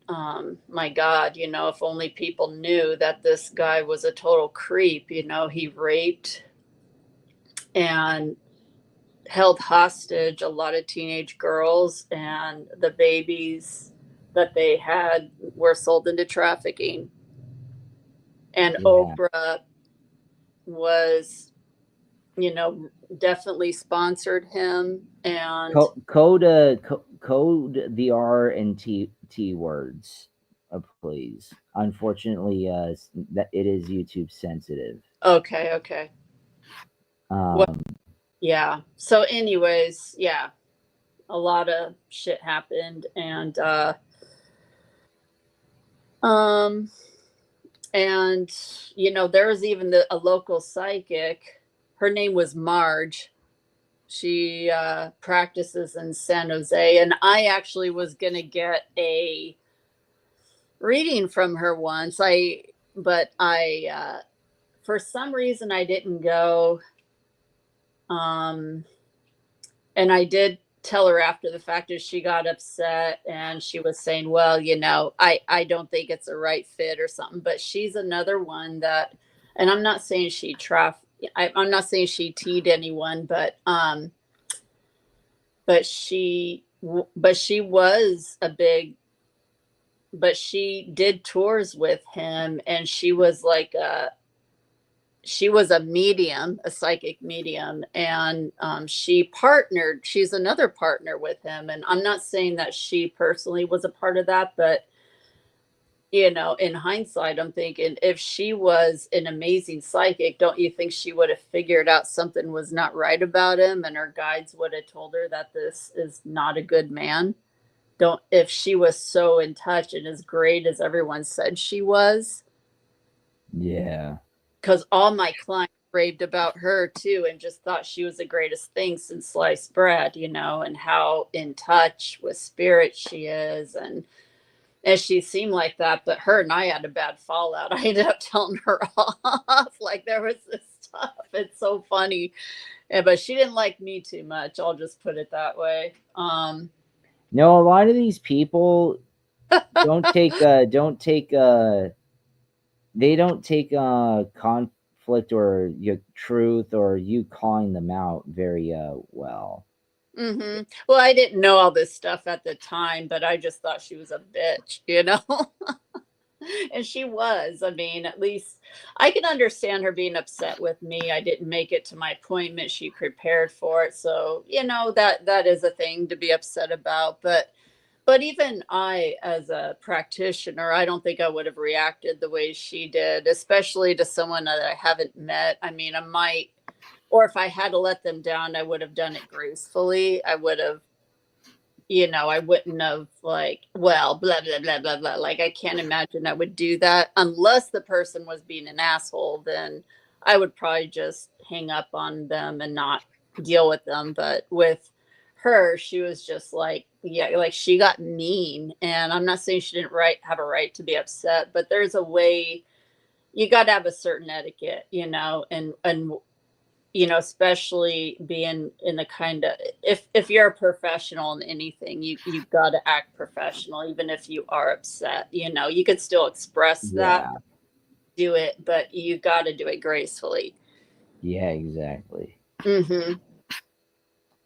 my God, you know, if only people knew that this guy was a total creep. You know, he raped and held hostage a lot of teenage girls, and the babies that they had were sold into trafficking. And Yeah. Oprah was, you know, definitely sponsored him. And Code the R and T words, please. Unfortunately, that it is YouTube sensitive. okay. Yeah. So anyways, yeah, a lot of shit happened. And and you know, there was even a local psychic. Her name was Marge. She practices in San Jose, and I actually was gonna get a reading from her once. But I for some reason I didn't go. And I did tell her after the fact, as she got upset, and she was saying, well, you know, I don't think it's a right fit or something. But she's another one that, and I'm not saying I'm not saying she teed anyone, but she was a big, but she did tours with him, and she was like a medium, a psychic medium. And she's another partner with him. And I'm not saying that she personally was a part of that, but, you know, in hindsight, I'm thinking, if she was an amazing psychic, don't you think she would have figured out something was not right about him, and her guides would have told her that this is not a good man? If she was so in touch and as great as everyone said she was. Yeah. Because all my clients raved about her too, and just thought she was the greatest thing since sliced bread, you know, and how in touch with spirit she is. And she seemed like that, but her and I had a bad fallout. I ended up telling her off. Like, there was this stuff. It's so funny. Yeah, but she didn't like me too much. I'll just put it that way. No, a lot of these people don't take they don't take conflict or your truth or you calling them out very well. Mm-hmm. Well, I didn't know all this stuff at the time, but I just thought she was a bitch, you know. And she was. I mean, at least I can understand her being upset with me. I didn't make it to my appointment. She prepared for it, so, you know, that is a thing to be upset about. But even I, as a practitioner, I don't think I would have reacted the way she did, especially to someone that I haven't met. I mean, I might, or if I had to let them down, I would have done it gracefully. I would have I wouldn't have like, well, blah, blah, blah, blah, blah. Like, I can't imagine I would do that unless the person was being an asshole. Then I would probably just hang up on them and not deal with them. But with her, she was just like, yeah, like she got mean. And I'm not saying she didn't have a right to be upset, but there's a way you got to have a certain etiquette, and especially being in the kind of, if you're a professional in anything, you've got to act professional, even if you are upset. You could still express that, Yeah. do it, but you got to do it gracefully. Yeah, exactly. Mm-hmm.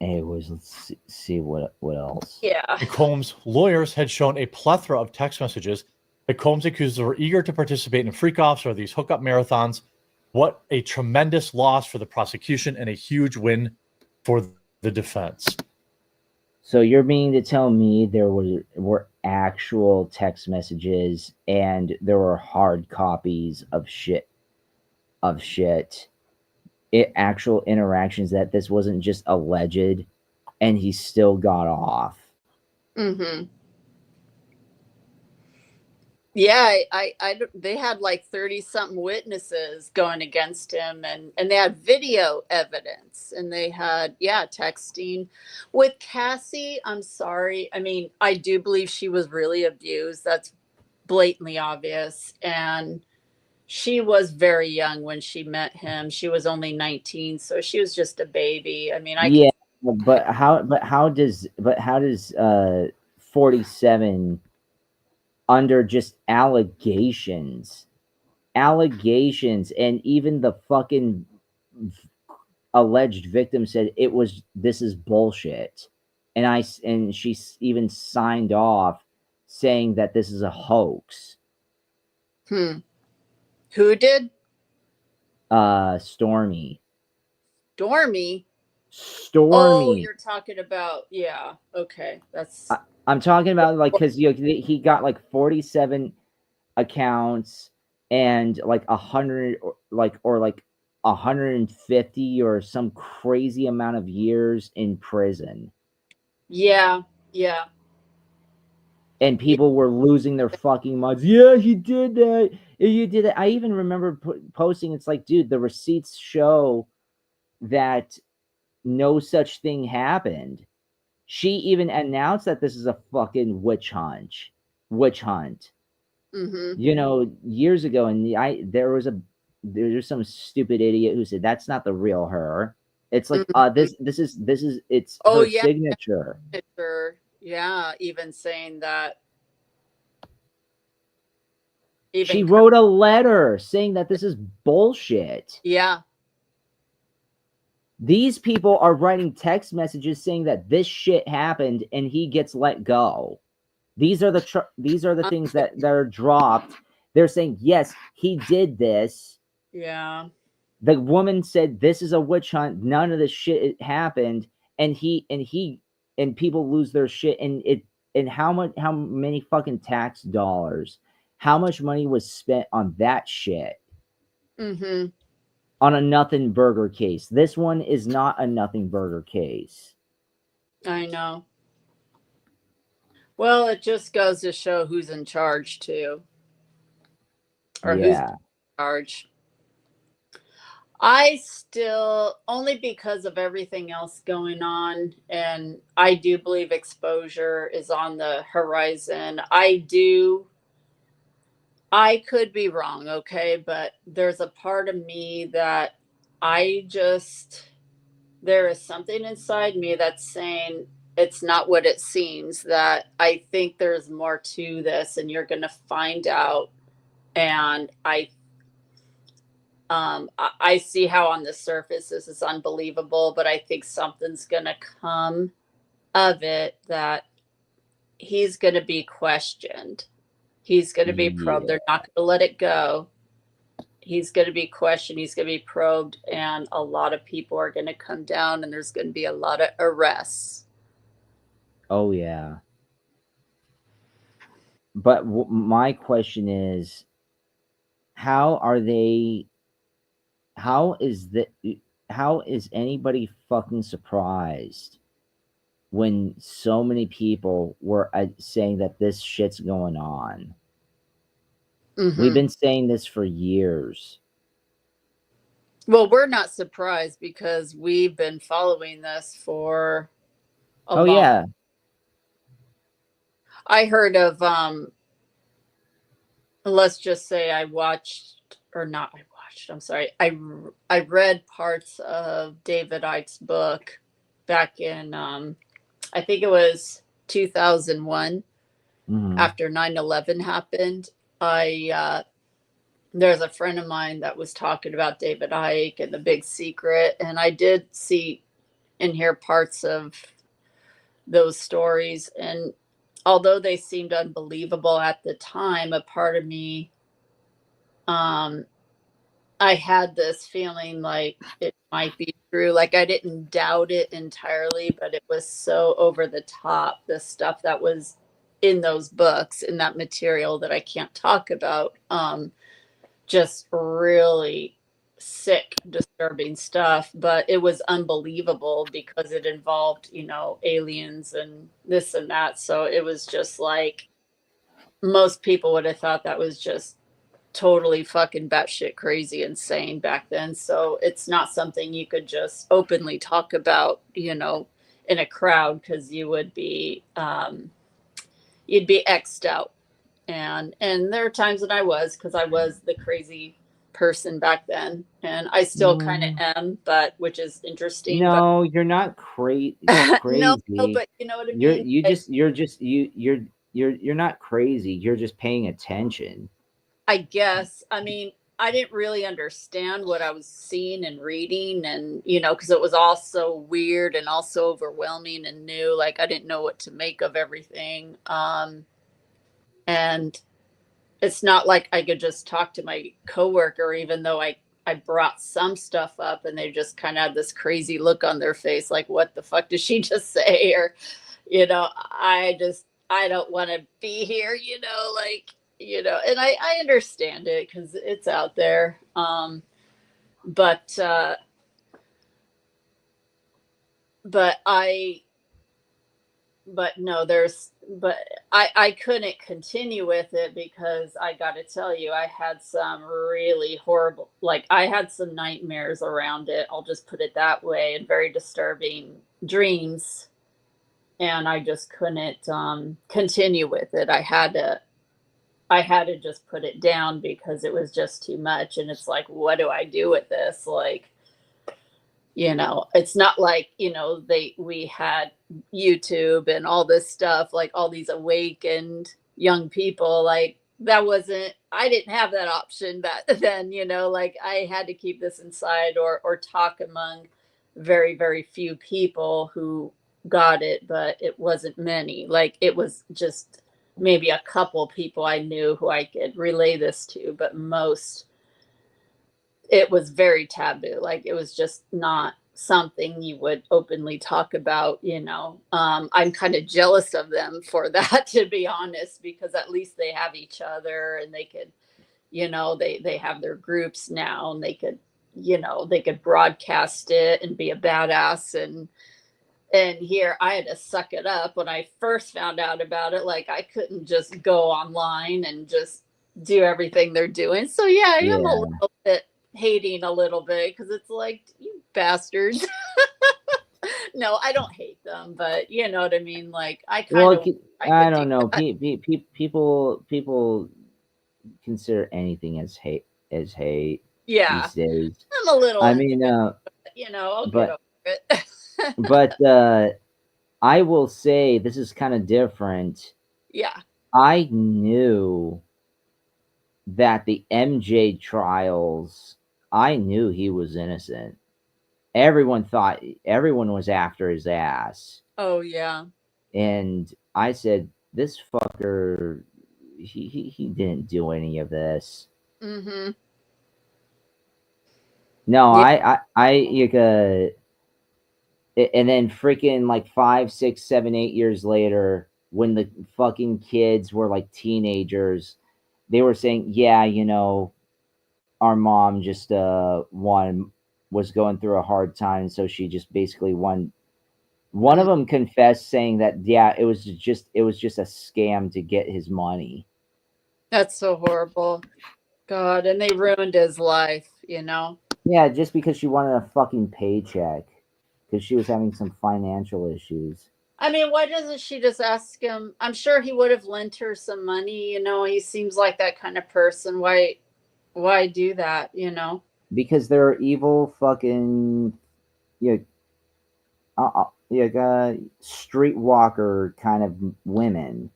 Anyways, let's see what else. Yeah. Combs' lawyers had shown a plethora of text messages that Combs accusers were eager to participate in freak-offs or these hookup marathons. What a tremendous loss for the prosecution and a huge win for the defense. So you're meaning to tell me there were actual text messages and there were hard copies of shit, actual interactions, that this wasn't just alleged and he still got off? Mm-hmm. Yeah, they had like 30 something witnesses going against him, and they had video evidence, and they had, texting with Cassie. I'm sorry. I mean, I do believe she was really abused. That's blatantly obvious. And she was very young when she met him. She was only 19, so she was just a baby. I mean, Yeah, but how does 47 under just allegations, and even the fucking alleged victim said this is bullshit, and she even signed off saying that this is a hoax. Who did? Stormy. Oh, you're talking about, yeah, okay, that's I'm talking about, like, because he got like 47 accounts and like 100 or like 150 or some crazy amount of years in prison. yeah. And people were losing their fucking minds. Yeah, he did that. You did it. I even remember posting. It's like, dude, the receipts show that no such thing happened. She even announced that this is a fucking witch hunt. Mm-hmm. Years ago, and there's some stupid idiot who said that's not the real her. It's like, this is it's her signature. Yeah, even saying that. She wrote a letter saying that this is bullshit. Yeah. These people are writing text messages saying that this shit happened and he gets let go. These are the things that are dropped. They're saying, yes, he did this. Yeah. The woman said this is a witch hunt. None of this shit happened, and people lose their shit. And how many fucking tax dollars? How much money was spent on that shit? Mm-hmm. On a nothing burger case. This one is not a nothing burger case. I know. Well, it just goes to show who's in charge too, or who's in charge. I still, only because of everything else going on, and I do believe exposure is on the horizon. I could be wrong, okay, but there's a part of me that there is something inside me that's saying it's not what it seems, that I think there's more to this and you're going to find out. And I see how on the surface this is unbelievable, but I think something's going to come of it, that he's going to be questioned. He's going to be probed. They're not going to let it go. He's going to be questioned. He's going to be probed, and a lot of people are going to come down, and there's going to be a lot of arrests. Oh, yeah. But my question is, how is anybody fucking surprised when so many people were saying that this shit's going on. Mhm. We've been saying this for years. Well, we're not surprised because we've been following this for a Oh long. yeah. I heard of let's just say I watched or not I watched, I'm sorry. I read parts of David Icke's book back in I think it was 2001 Mhm. after 9/11 happened. There's a friend of mine that was talking about David Icke and the big secret, and I did see and hear parts of those stories. And although they seemed unbelievable at the time, a part of me, um, I had this feeling like it might be true. Like I didn't doubt it entirely, but it was so over the top, the stuff that was in those books, in that material that I can't talk about. Just really sick, disturbing stuff, but it was unbelievable because it involved, aliens and this and that. So it was just like most people would have thought that was just totally fucking batshit crazy insane back then. So it's not something you could just openly talk about, in a crowd because you'd be X'd out. And there are times that I was, because I was the crazy person back then, and I still kind of am, but which is interesting. But No, you're not crazy. no, but you know what I You're mean. you just you're just you're not crazy. You're just paying attention. I guess. I mean, I didn't really understand what I was seeing and reading, and because it was all so weird and also overwhelming and new. Like I didn't know what to make of everything. And it's not like I could just talk to my coworker, even though I brought some stuff up and they just kind of had this crazy look on their face, like, what the fuck did she just say? Or, I don't want to be here, and I understand it because it's out there. But, uh, but but no, but I couldn't continue with it because I got to tell you, I had some really horrible, like I had some nightmares around it. I'll just put it that way, and very disturbing dreams. And I just couldn't continue with it. I had to just put it down because it was just too much. And it's like, what do I do with this? Like, it's not like, we had YouTube and all this stuff, like all these awakened young people, like I didn't have that option back then, like I had to keep this inside or talk among very, very few people who got it, but it wasn't many. Like it was just maybe a couple people I knew who I could relay this to, but most it was very taboo. Like it was just not something you would openly talk about. I'm kind of jealous of them for that, to be honest, because at least they have each other and they could, they have their groups now, and they could broadcast it and be a badass. And here I had to suck it up when I first found out about it. Like I couldn't just go online and just do everything they're doing. So yeah, I am a little bit hating a little bit because it's like, you bastards. No, I don't hate them, but you know what I mean. Like I kind of, I don't know. People consider anything as hate yeah, these days. I'm a little. I mean, I'll get over it. but I will say this is kind of different. Yeah. I knew that the MJ trials, I knew he was innocent. Everyone was after his ass. Oh yeah. And I said, this fucker, he didn't do any of this. Mm-hmm. No, Yeah. and then freaking like 5, 6, 7, 8 years later, when the fucking kids were like teenagers, they were saying, yeah, our mom just was going through a hard time, so she just basically One of them confessed saying that it was just a scam to get his money. That's so horrible. God, and they ruined his life, you know? Yeah, just because she wanted a fucking paycheck because she was having some financial issues. I mean, why doesn't she just ask him? I'm sure he would have lent her some money, you know. He seems like that kind of person. Why do that, you know? Because they're evil fucking streetwalker kind of women.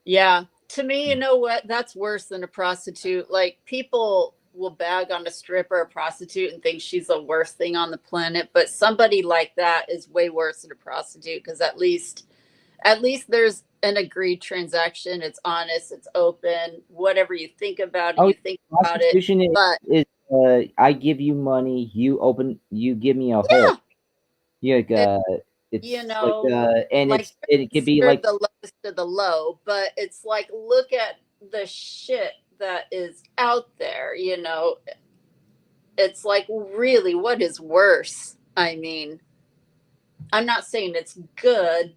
Yeah. To me, you know what? That's worse than a prostitute. Like, people will bag on a stripper or a prostitute and think she's the worst thing on the planet, but somebody like that is way worse than a prostitute, because at least there's an agreed transaction. It's honest, it's open. Whatever you think about it, Oh, you think about it. prostitution But is I give you money, you give me a hole. Yeah, it's you know, and like, it could be serve like the lowest of the low, but it's like, look at the shit that is out there, you know. It's like, really, what is worse? I mean, I'm not saying it's good,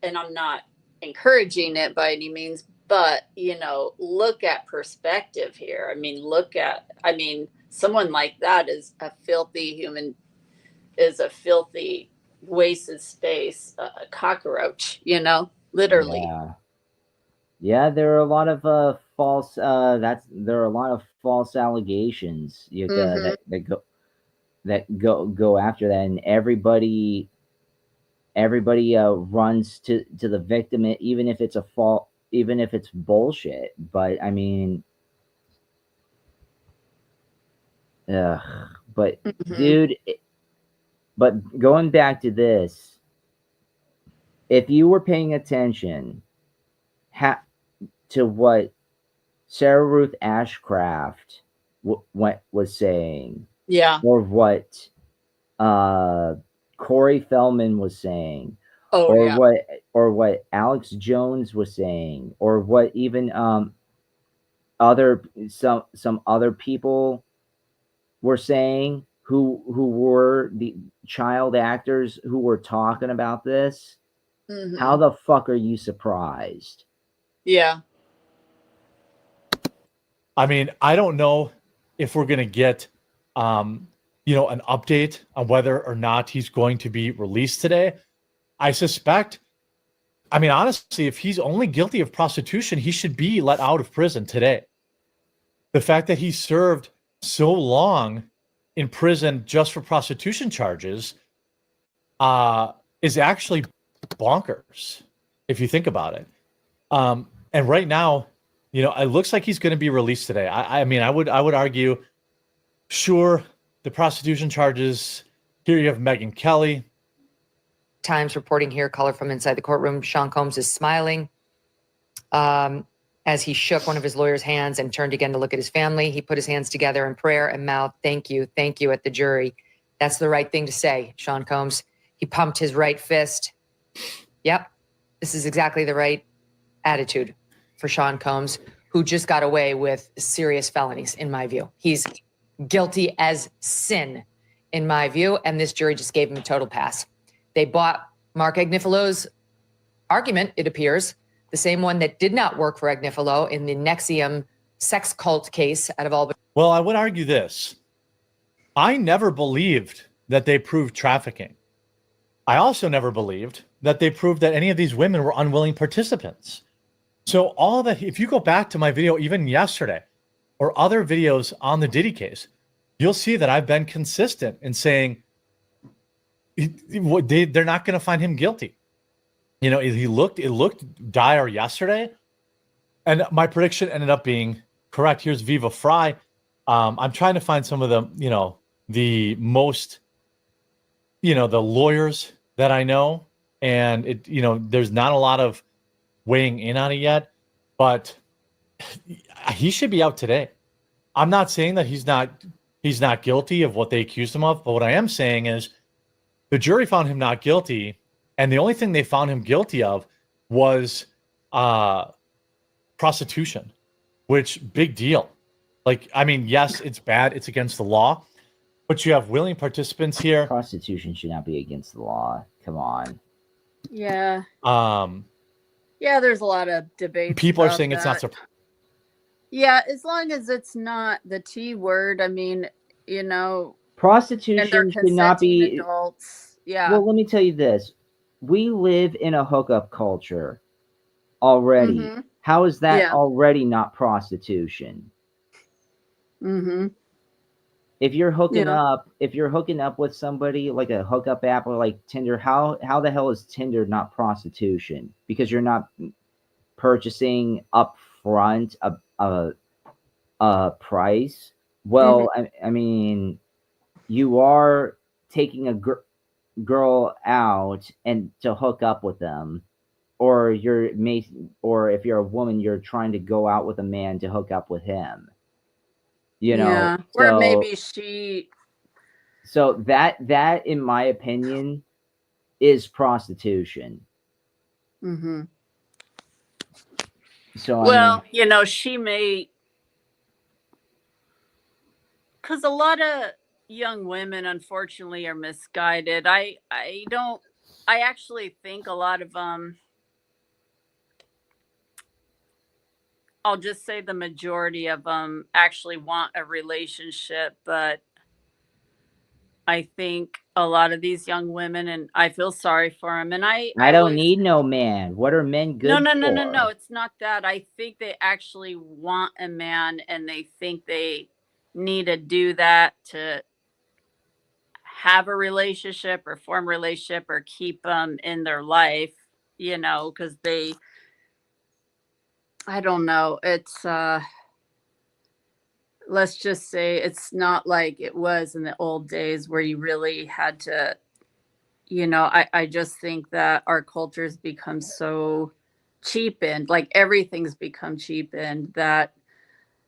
and I'm not encouraging it by any means, but, you know, look at perspective here. I mean, someone like that is a filthy wasted space, a cockroach, you know, literally. Yeah, there are a lot of there are a lot of false allegations Mhm. that go after that, and everybody runs to the victim, even if it's even if it's bullshit. But I mean, but Mhm. dude, but going back to this, if you were paying attention to what Sarah Ruth Ashcraft was saying, Yeah. or what Corey Feldman was saying, Oh, or yeah. what Alex Jones was saying, or what even some other people were saying who were the child actors who were talking about this. How Mhm. the fuck are you surprised? Yeah. I mean, I don't know if we're going to get, an update on whether or not he's going to be released today. I suspect, I mean, honestly, if he's only guilty of prostitution, he should be let out of prison today. The fact that he served so long in prison just for prostitution charges is actually bonkers if you think about it. And right now, it looks like he's going to be released today. I mean, I would argue, sure, the prostitution charges. Here you have Megyn Kelly. Times reporting here, caller from inside the courtroom. Sean Combs is smiling as he shook one of his lawyer's hands and turned again to look at his family. He put his hands together in prayer and mouthed, thank you at the jury. That's the right thing to say, Sean Combs. He pumped his right fist. Yep, this is exactly the right attitude for Sean Combs, who just got away with serious felonies, in my view. He's guilty as sin, in my view, and this jury just gave him a total pass. They bought Mark Agnifalo's argument, it appears, the same one that did not work for Agnifalo in the Nexium sex cult case out of Albany. Well, I would argue this. I never believed that they proved trafficking. I also never believed that they proved that any of these women were unwilling participants. So all that, if you go back to my video even yesterday or other videos on the Diddy case, you'll see that I've been consistent in saying they're not going to find him guilty. It looked dire yesterday, and my prediction ended up being correct. Here's Viva Fry. I'm trying to find some of the most, the lawyers that I know, and there's not a lot of weighing in on it yet, but he should be out today. I'm not saying that he's not guilty of what they accused him of, but what I am saying is the jury found him not guilty, and the only thing they found him guilty of was prostitution, which big deal. Like, I mean, yes, it's bad. It's against the law, But you have willing participants here. Prostitution should not be against the law. Come on. Yeah. Um, Yeah, there's a lot of debates. people are about saying it's not that. so. Yeah, as long as it's not the T word. I mean, you know, and they're Prostitution should not consenting be. adults. Yeah. Well, let me tell you this. We live in a hookup culture already. Mm-hmm. How is that Yeah. already not prostitution? Mm-hmm. If you're hooking Yeah. up with somebody like a hookup app or like Tinder, how the hell is Tinder not prostitution? Because you're not purchasing upfront a price. Well, I mean, you are taking a girl out and to hook up with them, or or if you're a woman, you're trying to go out with a man to hook up with him. You know, Yeah. Or maybe she. so that in my opinion is prostitution. Mm-hmm. So Well, you know, she may, because a lot of young women, unfortunately, are misguided. I actually think a lot of I'll just say the majority of them actually want a relationship, but I think a lot of these young women, and I feel sorry for them. And I I don't was need no man. What are men good no. for? It's not that. I think they actually want a man, and they think they need to do that to have a relationship or form a relationship or keep them in their life. You know, because I don't know. It's let's just say it's not like it was in the old days where you really had to, you know, I just think that our culture's become so cheapened, like everything's become cheapened, that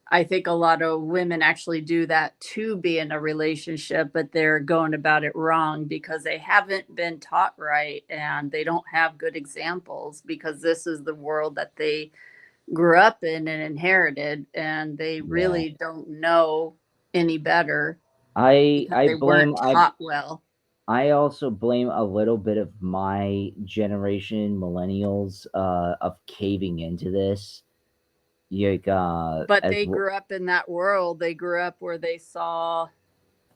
I think a lot of women actually do that to be in a relationship, but they're going about it wrong because they haven't been taught right and they don't have good examples, because this is the world that they grew up in and inherited, and they really don't know any better because they weren't taught well. I also blame a little bit of my generation, millennials, of caving into this. But they grew up in that world. They grew up where they saw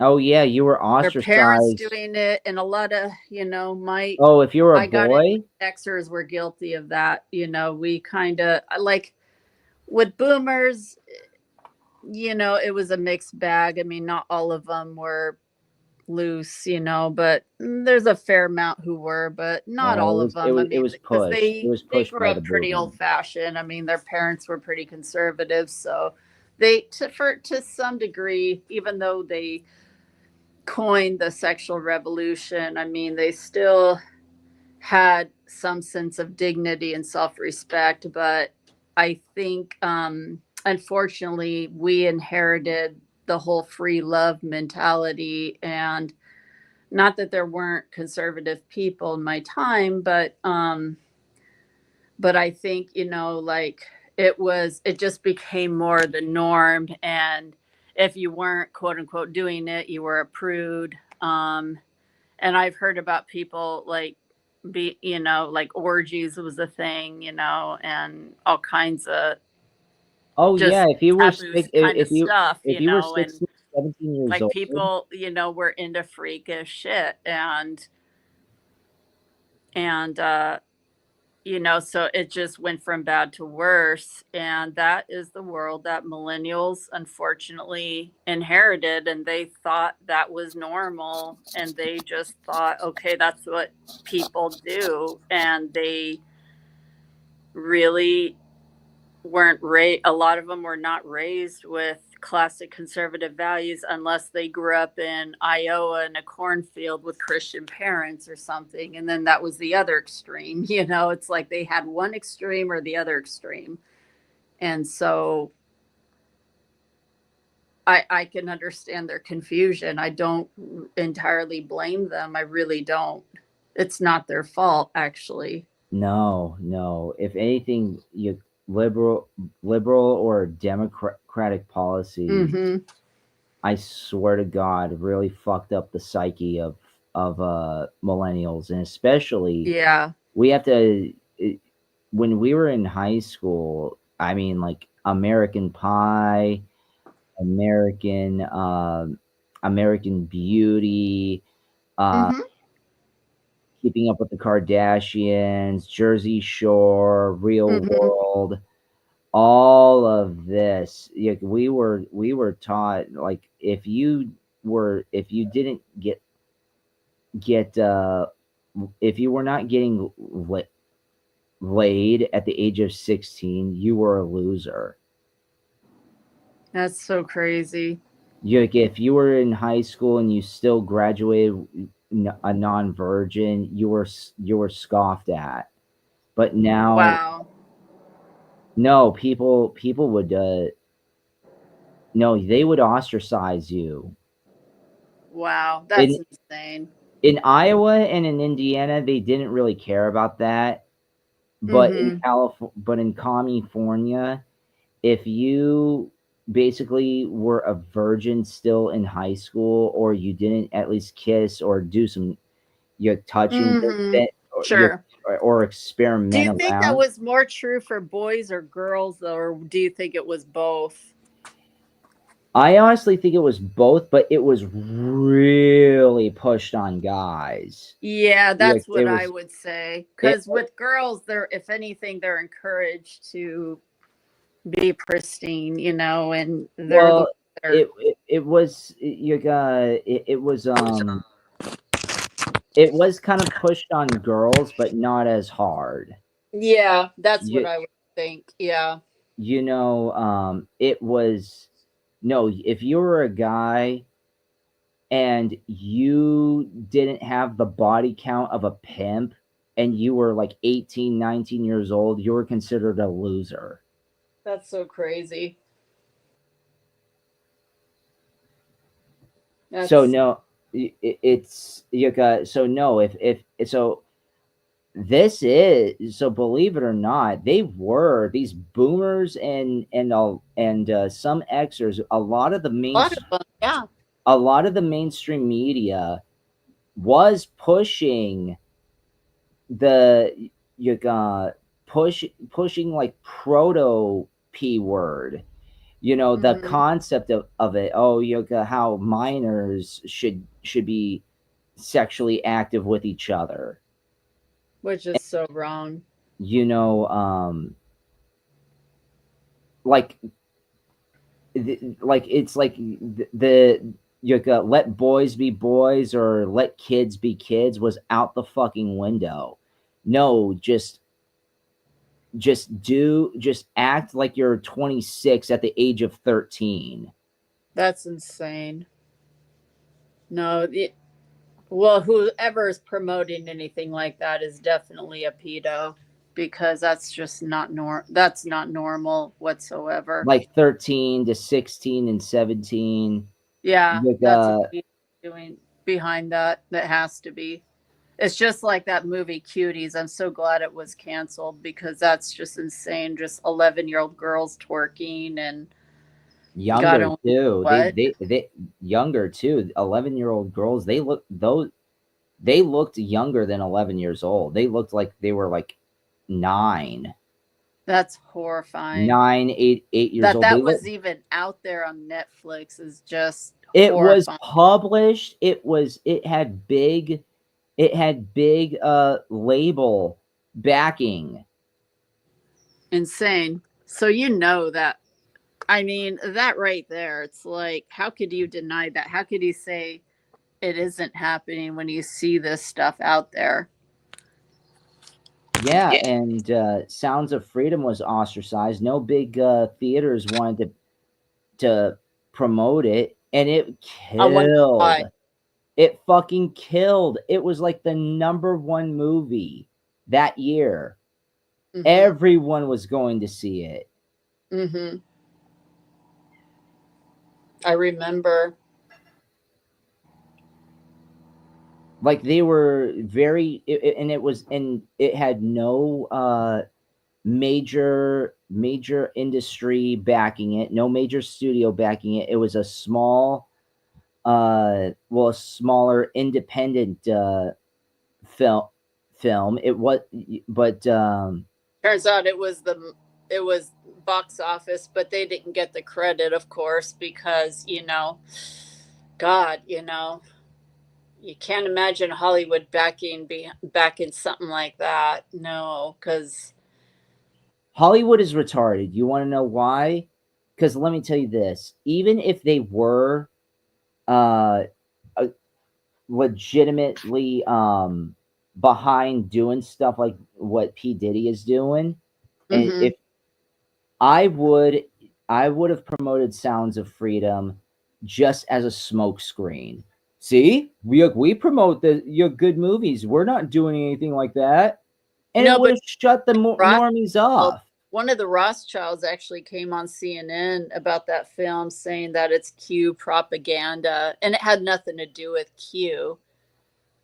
oh yeah, you were their parents ostracized. doing it, and a lot of, you know, Oh, if you were a I got boy, it. Xers were guilty of that. You know, we kind of like with boomers. You know, it was a mixed bag. I mean, not all of them were loose, you know, but there's a fair amount who were, but not all of them. I it mean, was because pushed. It was they pushed grew by the up pretty boomers. old fashioned. I mean, their parents were pretty conservative, so they to some degree, even though they coined the sexual revolution, I mean, they still had some sense of dignity and self-respect. But I think unfortunately we inherited the whole free love mentality. And not that there weren't conservative people in my time, but I think, you know, like it just became more the norm. And if you weren't quote unquote doing it, you were a prude. And I've heard about people like you know, like orgies was a thing, you know, and all kinds of Oh yeah, just if you were taboo kind of stuff, if you you were know. 16, 17 years Like old, people, you know, were into freakish shit. And you know, so it just went from bad to worse. And that is the world that millennials unfortunately inherited, and they thought that was normal, and they just thought, okay, that's what people do. And they really weren't raised, a lot of them were not raised with classic conservative values unless they grew up in Iowa in a cornfield with Christian parents or something. And then that was the other extreme. You know, it's like they had one extreme or the other extreme. And so I can understand their confusion. I don't entirely blame them. I really don't. It's not their fault, actually. no. If anything, liberal or democratic policy Mm-hmm. I swear to God, really fucked up the psyche of millennials, and especially Yeah. we have to. When we were in high school, I mean, like American Pie, American American Beauty, uh, Hmm. Keeping Up with the Kardashians, Jersey Shore, Real Hmm. World, all of this. Yeah, we were taught, like, if you didn't get if you were not getting laid at the age of 16, you were a loser. That's so crazy. If you were in high school and you still graduated a non-virgin, you were scoffed at. But now, Wow. no, people would no, they would ostracize you. Wow. That's In insane. in Iowa and in Indiana, they didn't really care about that. But in Hmm. California, if you basically were a virgin still in high school, or you didn't at least kiss or do some touching, Hmm. then Sure. or Do you experiment think that around. was more true for boys or girls, though, or do you think it was both? I honestly think it was both, but it was really pushed on guys. Yeah, that's It what I was would say. it Because with girls, they're, if anything, they're encouraged to be pristine, and they're the well, ones that are. it was you got it was kind of pushed on girls, but not as hard. Yeah, that's what You I would think. Yeah. it was no, if you were a guy and you didn't have the body count of a pimp and you were like 18, 19 years old, you were considered a loser. That's so crazy. So That's no, it's you got so no, if so this is so believe it or not, they were these boomers and some Xers, a lot of them. Yeah. a lot of the mainstream media was pushing the you got pushing like proto P word, the Hmm. concept of it. Oh, how minors should be sexually active with each other. Which is so wrong. You know, like it's like the you got let boys be boys or let kids be kids was out the fucking window. No, just act like you're 26 at the age of 13. That's insane. No, well, whoever is promoting anything like that is definitely a pedo because that's just that's not normal whatsoever. Like 13 to 16 and 17. Yeah, You that's a got pedo doing behind that. That has to be. It's just like that movie Cuties. I'm so glad it was canceled because that's just insane. Just 11-year-old girls twerking and God younger only too. what. They younger too. 11-year-old girls, they looked younger than 11 years old. They looked like they were like 9, That's horrifying. 9, 8 years old. That was even out there on Netflix is just It was horrifying. published. It had big label backing. Insane. So you know that. I mean, that right there, it's like, how could you deny that? How could you say it isn't happening when you see this stuff out there? Yeah, and Sounds of Freedom was ostracized. No big theaters wanted to promote it, and it I wonder killed. why. It fucking killed. It was like the #1 movie that year. Hmm. Everyone was going to see it. Hmm. I remember. Like they were very, and it had no major industry backing it, no major studio backing it. It was a small well, a smaller independent film. It was, but Turns out it was box office, but they didn't get the credit, of course, because God, you can't imagine Hollywood backing something like that. No, because Hollywood is retarded. You want to know why? Because let me tell you this: even if they were uh, legitimately behind doing stuff like what P. Diddy is doing, and if I would have promoted Sounds of Freedom just as a smokescreen. See, we promote your good movies. We're not doing anything like that, and it would have shut the normies off. One of the Rothschilds actually came on CNN about that film, saying that it's Q propaganda, and it had nothing to do with Q.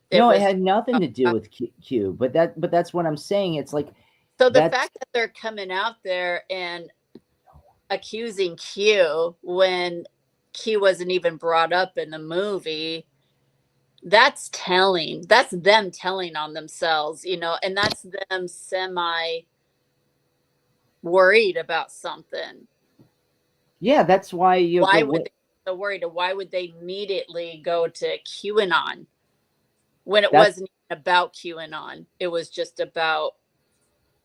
It had nothing to do with Q. But that's what I'm saying. It's like, so the fact that they're coming out there and accusing Q when Q wasn't even brought up in the movie, that's telling. That's them telling on themselves, and that's them semi worried about something. Yeah, that's why why would they be so worried? Why would they immediately go to QAnon when it wasn't even about QAnon? It was just about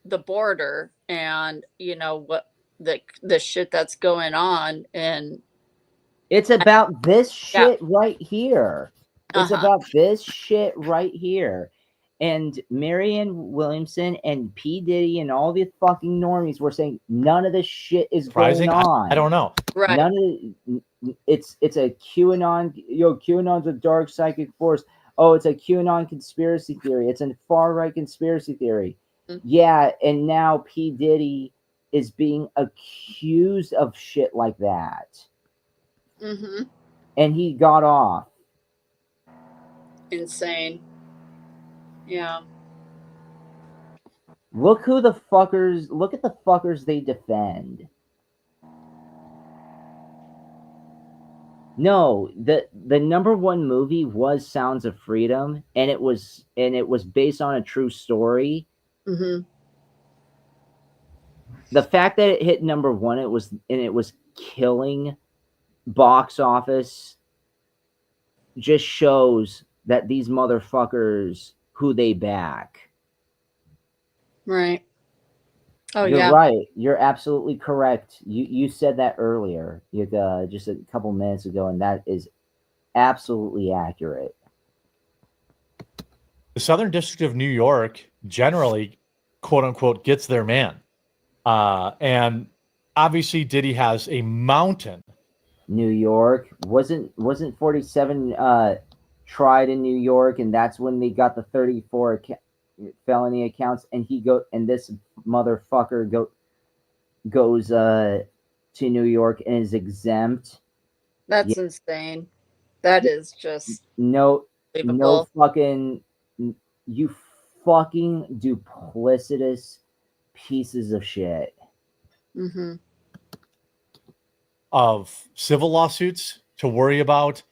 the border and what the shit that's going on. And it's about this shit right here. It's about this shit right here. And Marianne Williamson and P. Diddy and all the fucking normies were saying none of this shit is going on. I don't know. Right. None of it's a QAnon. QAnon's a dark psychic force. Oh, it's a QAnon conspiracy theory. It's a far right conspiracy theory. Yeah, and now P. Diddy is being accused of shit like that. And he got off. Insane. Yeah. Look at the fuckers they defend. No, the number one movie was Sounds of Freedom, and it was based on a true story. The fact that it hit number one, it was killing box office, just shows that these motherfuckers who they back. Right. Oh, You're yeah. right. You're absolutely correct. You said that earlier, just a couple minutes ago, and that is absolutely accurate. The Southern District of New York generally, quote unquote, gets their man. And obviously Diddy has a mountain. New York wasn't 47 tried in New York, and that's when they got the 34 felony accounts, and this motherfucker goes to New York and is exempt. That's insane. That is just no fucking, you fucking duplicitous pieces of shit. Of civil lawsuits to worry about,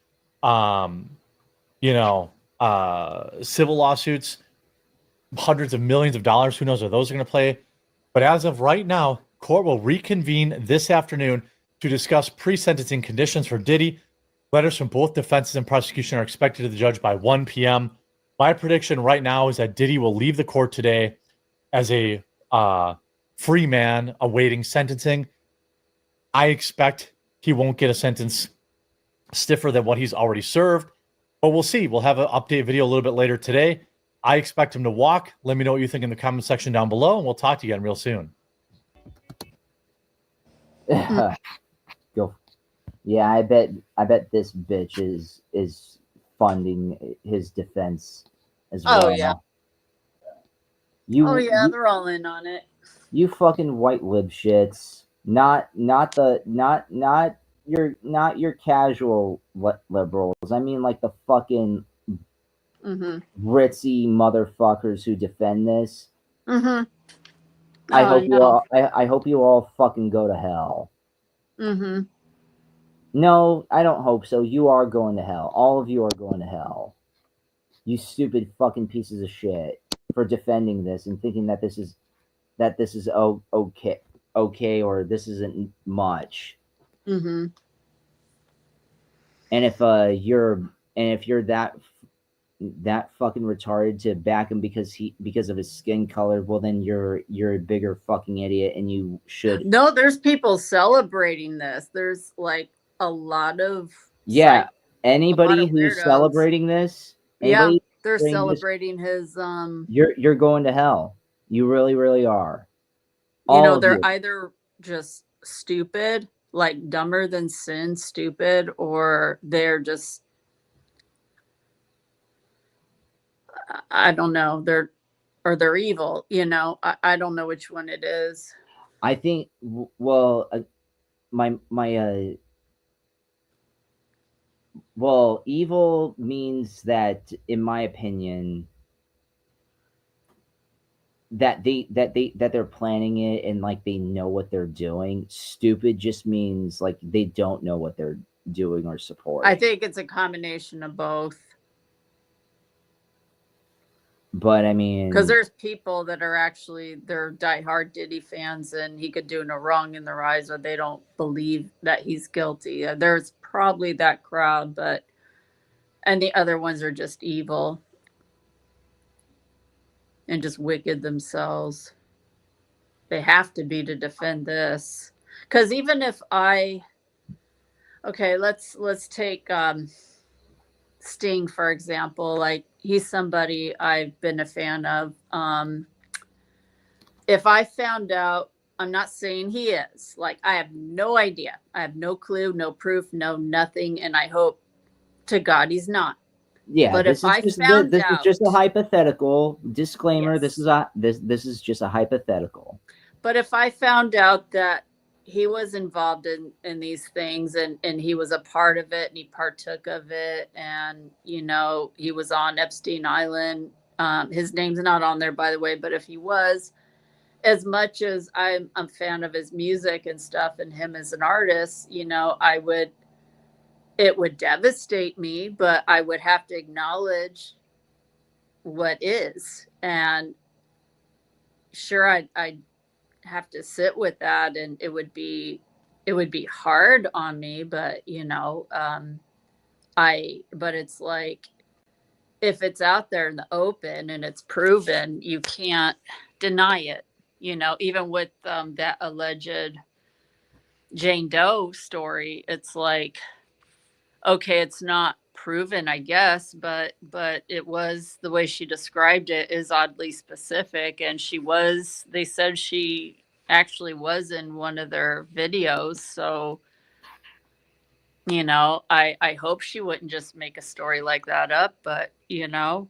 civil lawsuits, hundreds of millions of dollars. Who knows where those are going to play? But as of right now, court will reconvene this afternoon to discuss pre-sentencing conditions for Diddy. Letters from both defenses and prosecution are expected to the judge by 1 p.m. My prediction right now is that Diddy will leave the court today as a free man awaiting sentencing. I expect he won't get a sentence stiffer than what he's already served, but we'll see. We'll have an update video a little bit later today. I expect him to walk. Let me know what you think in the comment section down below, and we'll talk to you again real soon. Go. Yeah, I bet this bitch is funding his defense as well. Oh yeah. They're all in on it. You fucking white lib shits. Not your casual liberals. I mean, like the fucking ritzy motherfuckers who defend this. I hope you all fucking go to hell. No, I don't hope so. You are going to hell. All of you are going to hell. You stupid fucking pieces of shit for defending this and thinking that this is okay, or this isn't much. Mm-hmm. And if you're that fucking retarded to back him because of his skin color, well then you're a bigger fucking idiot, and you should. No, there's people celebrating this. There's like a lot of Yeah, a lot anybody of who's weirdos. celebrating this, Yeah, anybody they're celebrating this, celebrating his you're going to hell. You really, really are. you All know, of they're you. either just stupid, like dumber than sin stupid, or they're just I don't know, they're evil, you know. I don't know which one it is. I think well, my well, evil means that, in my opinion, that they're planning it and like they know what they're doing. Stupid just means like they don't know what they're doing or supporting. I think it's a combination of both. But I mean, because there's people that are actually they're diehard Diddy fans, and he could do no wrong in their eyes, or they don't believe that he's guilty. There's probably that crowd, and the other ones are just evil and just wicked themselves. They have to be to defend this, because even if let's take Sting for example. Like, he's somebody I've been a fan of. If I found out, I'm not saying he is, like, I have no idea. I have no clue, no proof, no nothing. And I hope to God he's not. yeah, But this if I is found this is just a out, hypothetical disclaimer. Yes. This is just a hypothetical. but if I found out that he was involved in these things, and he was a part of it, and he partook of it, and you know, he was on Epstein Island. His name's not on there, by the way, but if he was, as much as I'm a fan of his music and stuff and him as an artist, you know, it would devastate me, but I would have to acknowledge what is. And sure, I'd have to sit with that, and it would be hard on me, but you know, but it's like, if it's out there in the open and it's proven, you can't deny it. You know, even with that alleged Jane Doe story, it's like, okay, it's not proven, I guess, but it was, the way she described it is oddly specific, and they said she actually was in one of their videos. So, you know, I hope she wouldn't just make a story like that up, but you know,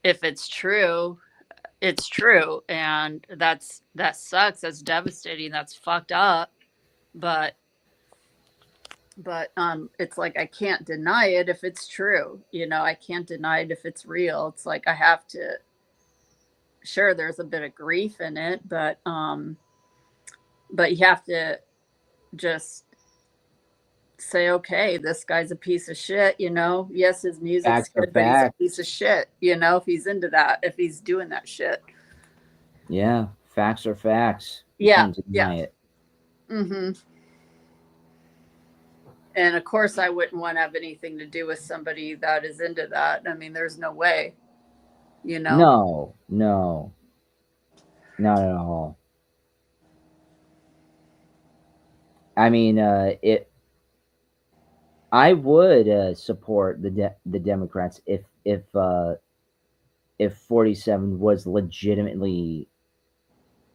if it's true, it's true. And that sucks. That's devastating. That's fucked up. But it's like, I can't deny it if it's true. You know, I can't deny it if it's real. It's like, I have to, sure, there's a bit of grief in it, but you have to just say, okay, this guy's a piece of shit, you know. Yes, his music's good, but he's a piece of shit, you know, if he's into that, if he's doing that shit. Yeah, facts are facts. You can't deny it. Mm-hmm. And of course, I wouldn't want to have anything to do with somebody that is into that. I mean, there's no way, you know. No, not at all. I mean, I would support the Democrats if 47 was legitimately,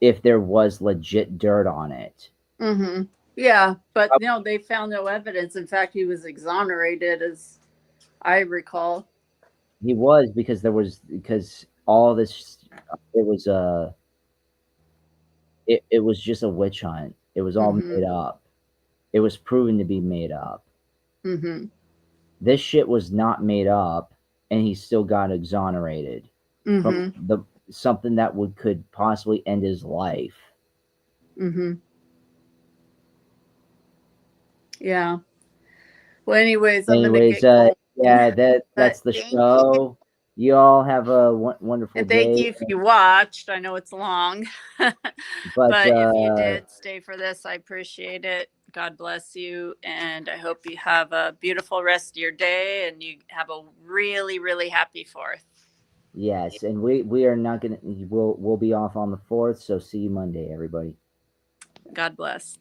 if there was legit dirt on it. Mm-hmm. Yeah, but you know, they found no evidence. In fact, he was exonerated, as I recall. He was, because all this, it was it was just a witch hunt. It was all made up. It was proven to be made up. Mm-hmm. This shit was not made up, and he still got exonerated from something that could possibly end his life. Mm-hmm. Yeah. Well, anyways, I'm gonna Anyways, get going. yeah, that's the thank show. You all have a wonderful And thank day. you if you watched. I know it's long, But if you did stay for this, I appreciate it. God bless you. And I hope you have a beautiful rest of your day and you have a really, really happy 4th. yes, and we are not gonna. We'll be off on the 4th. So see you Monday, everybody. God bless.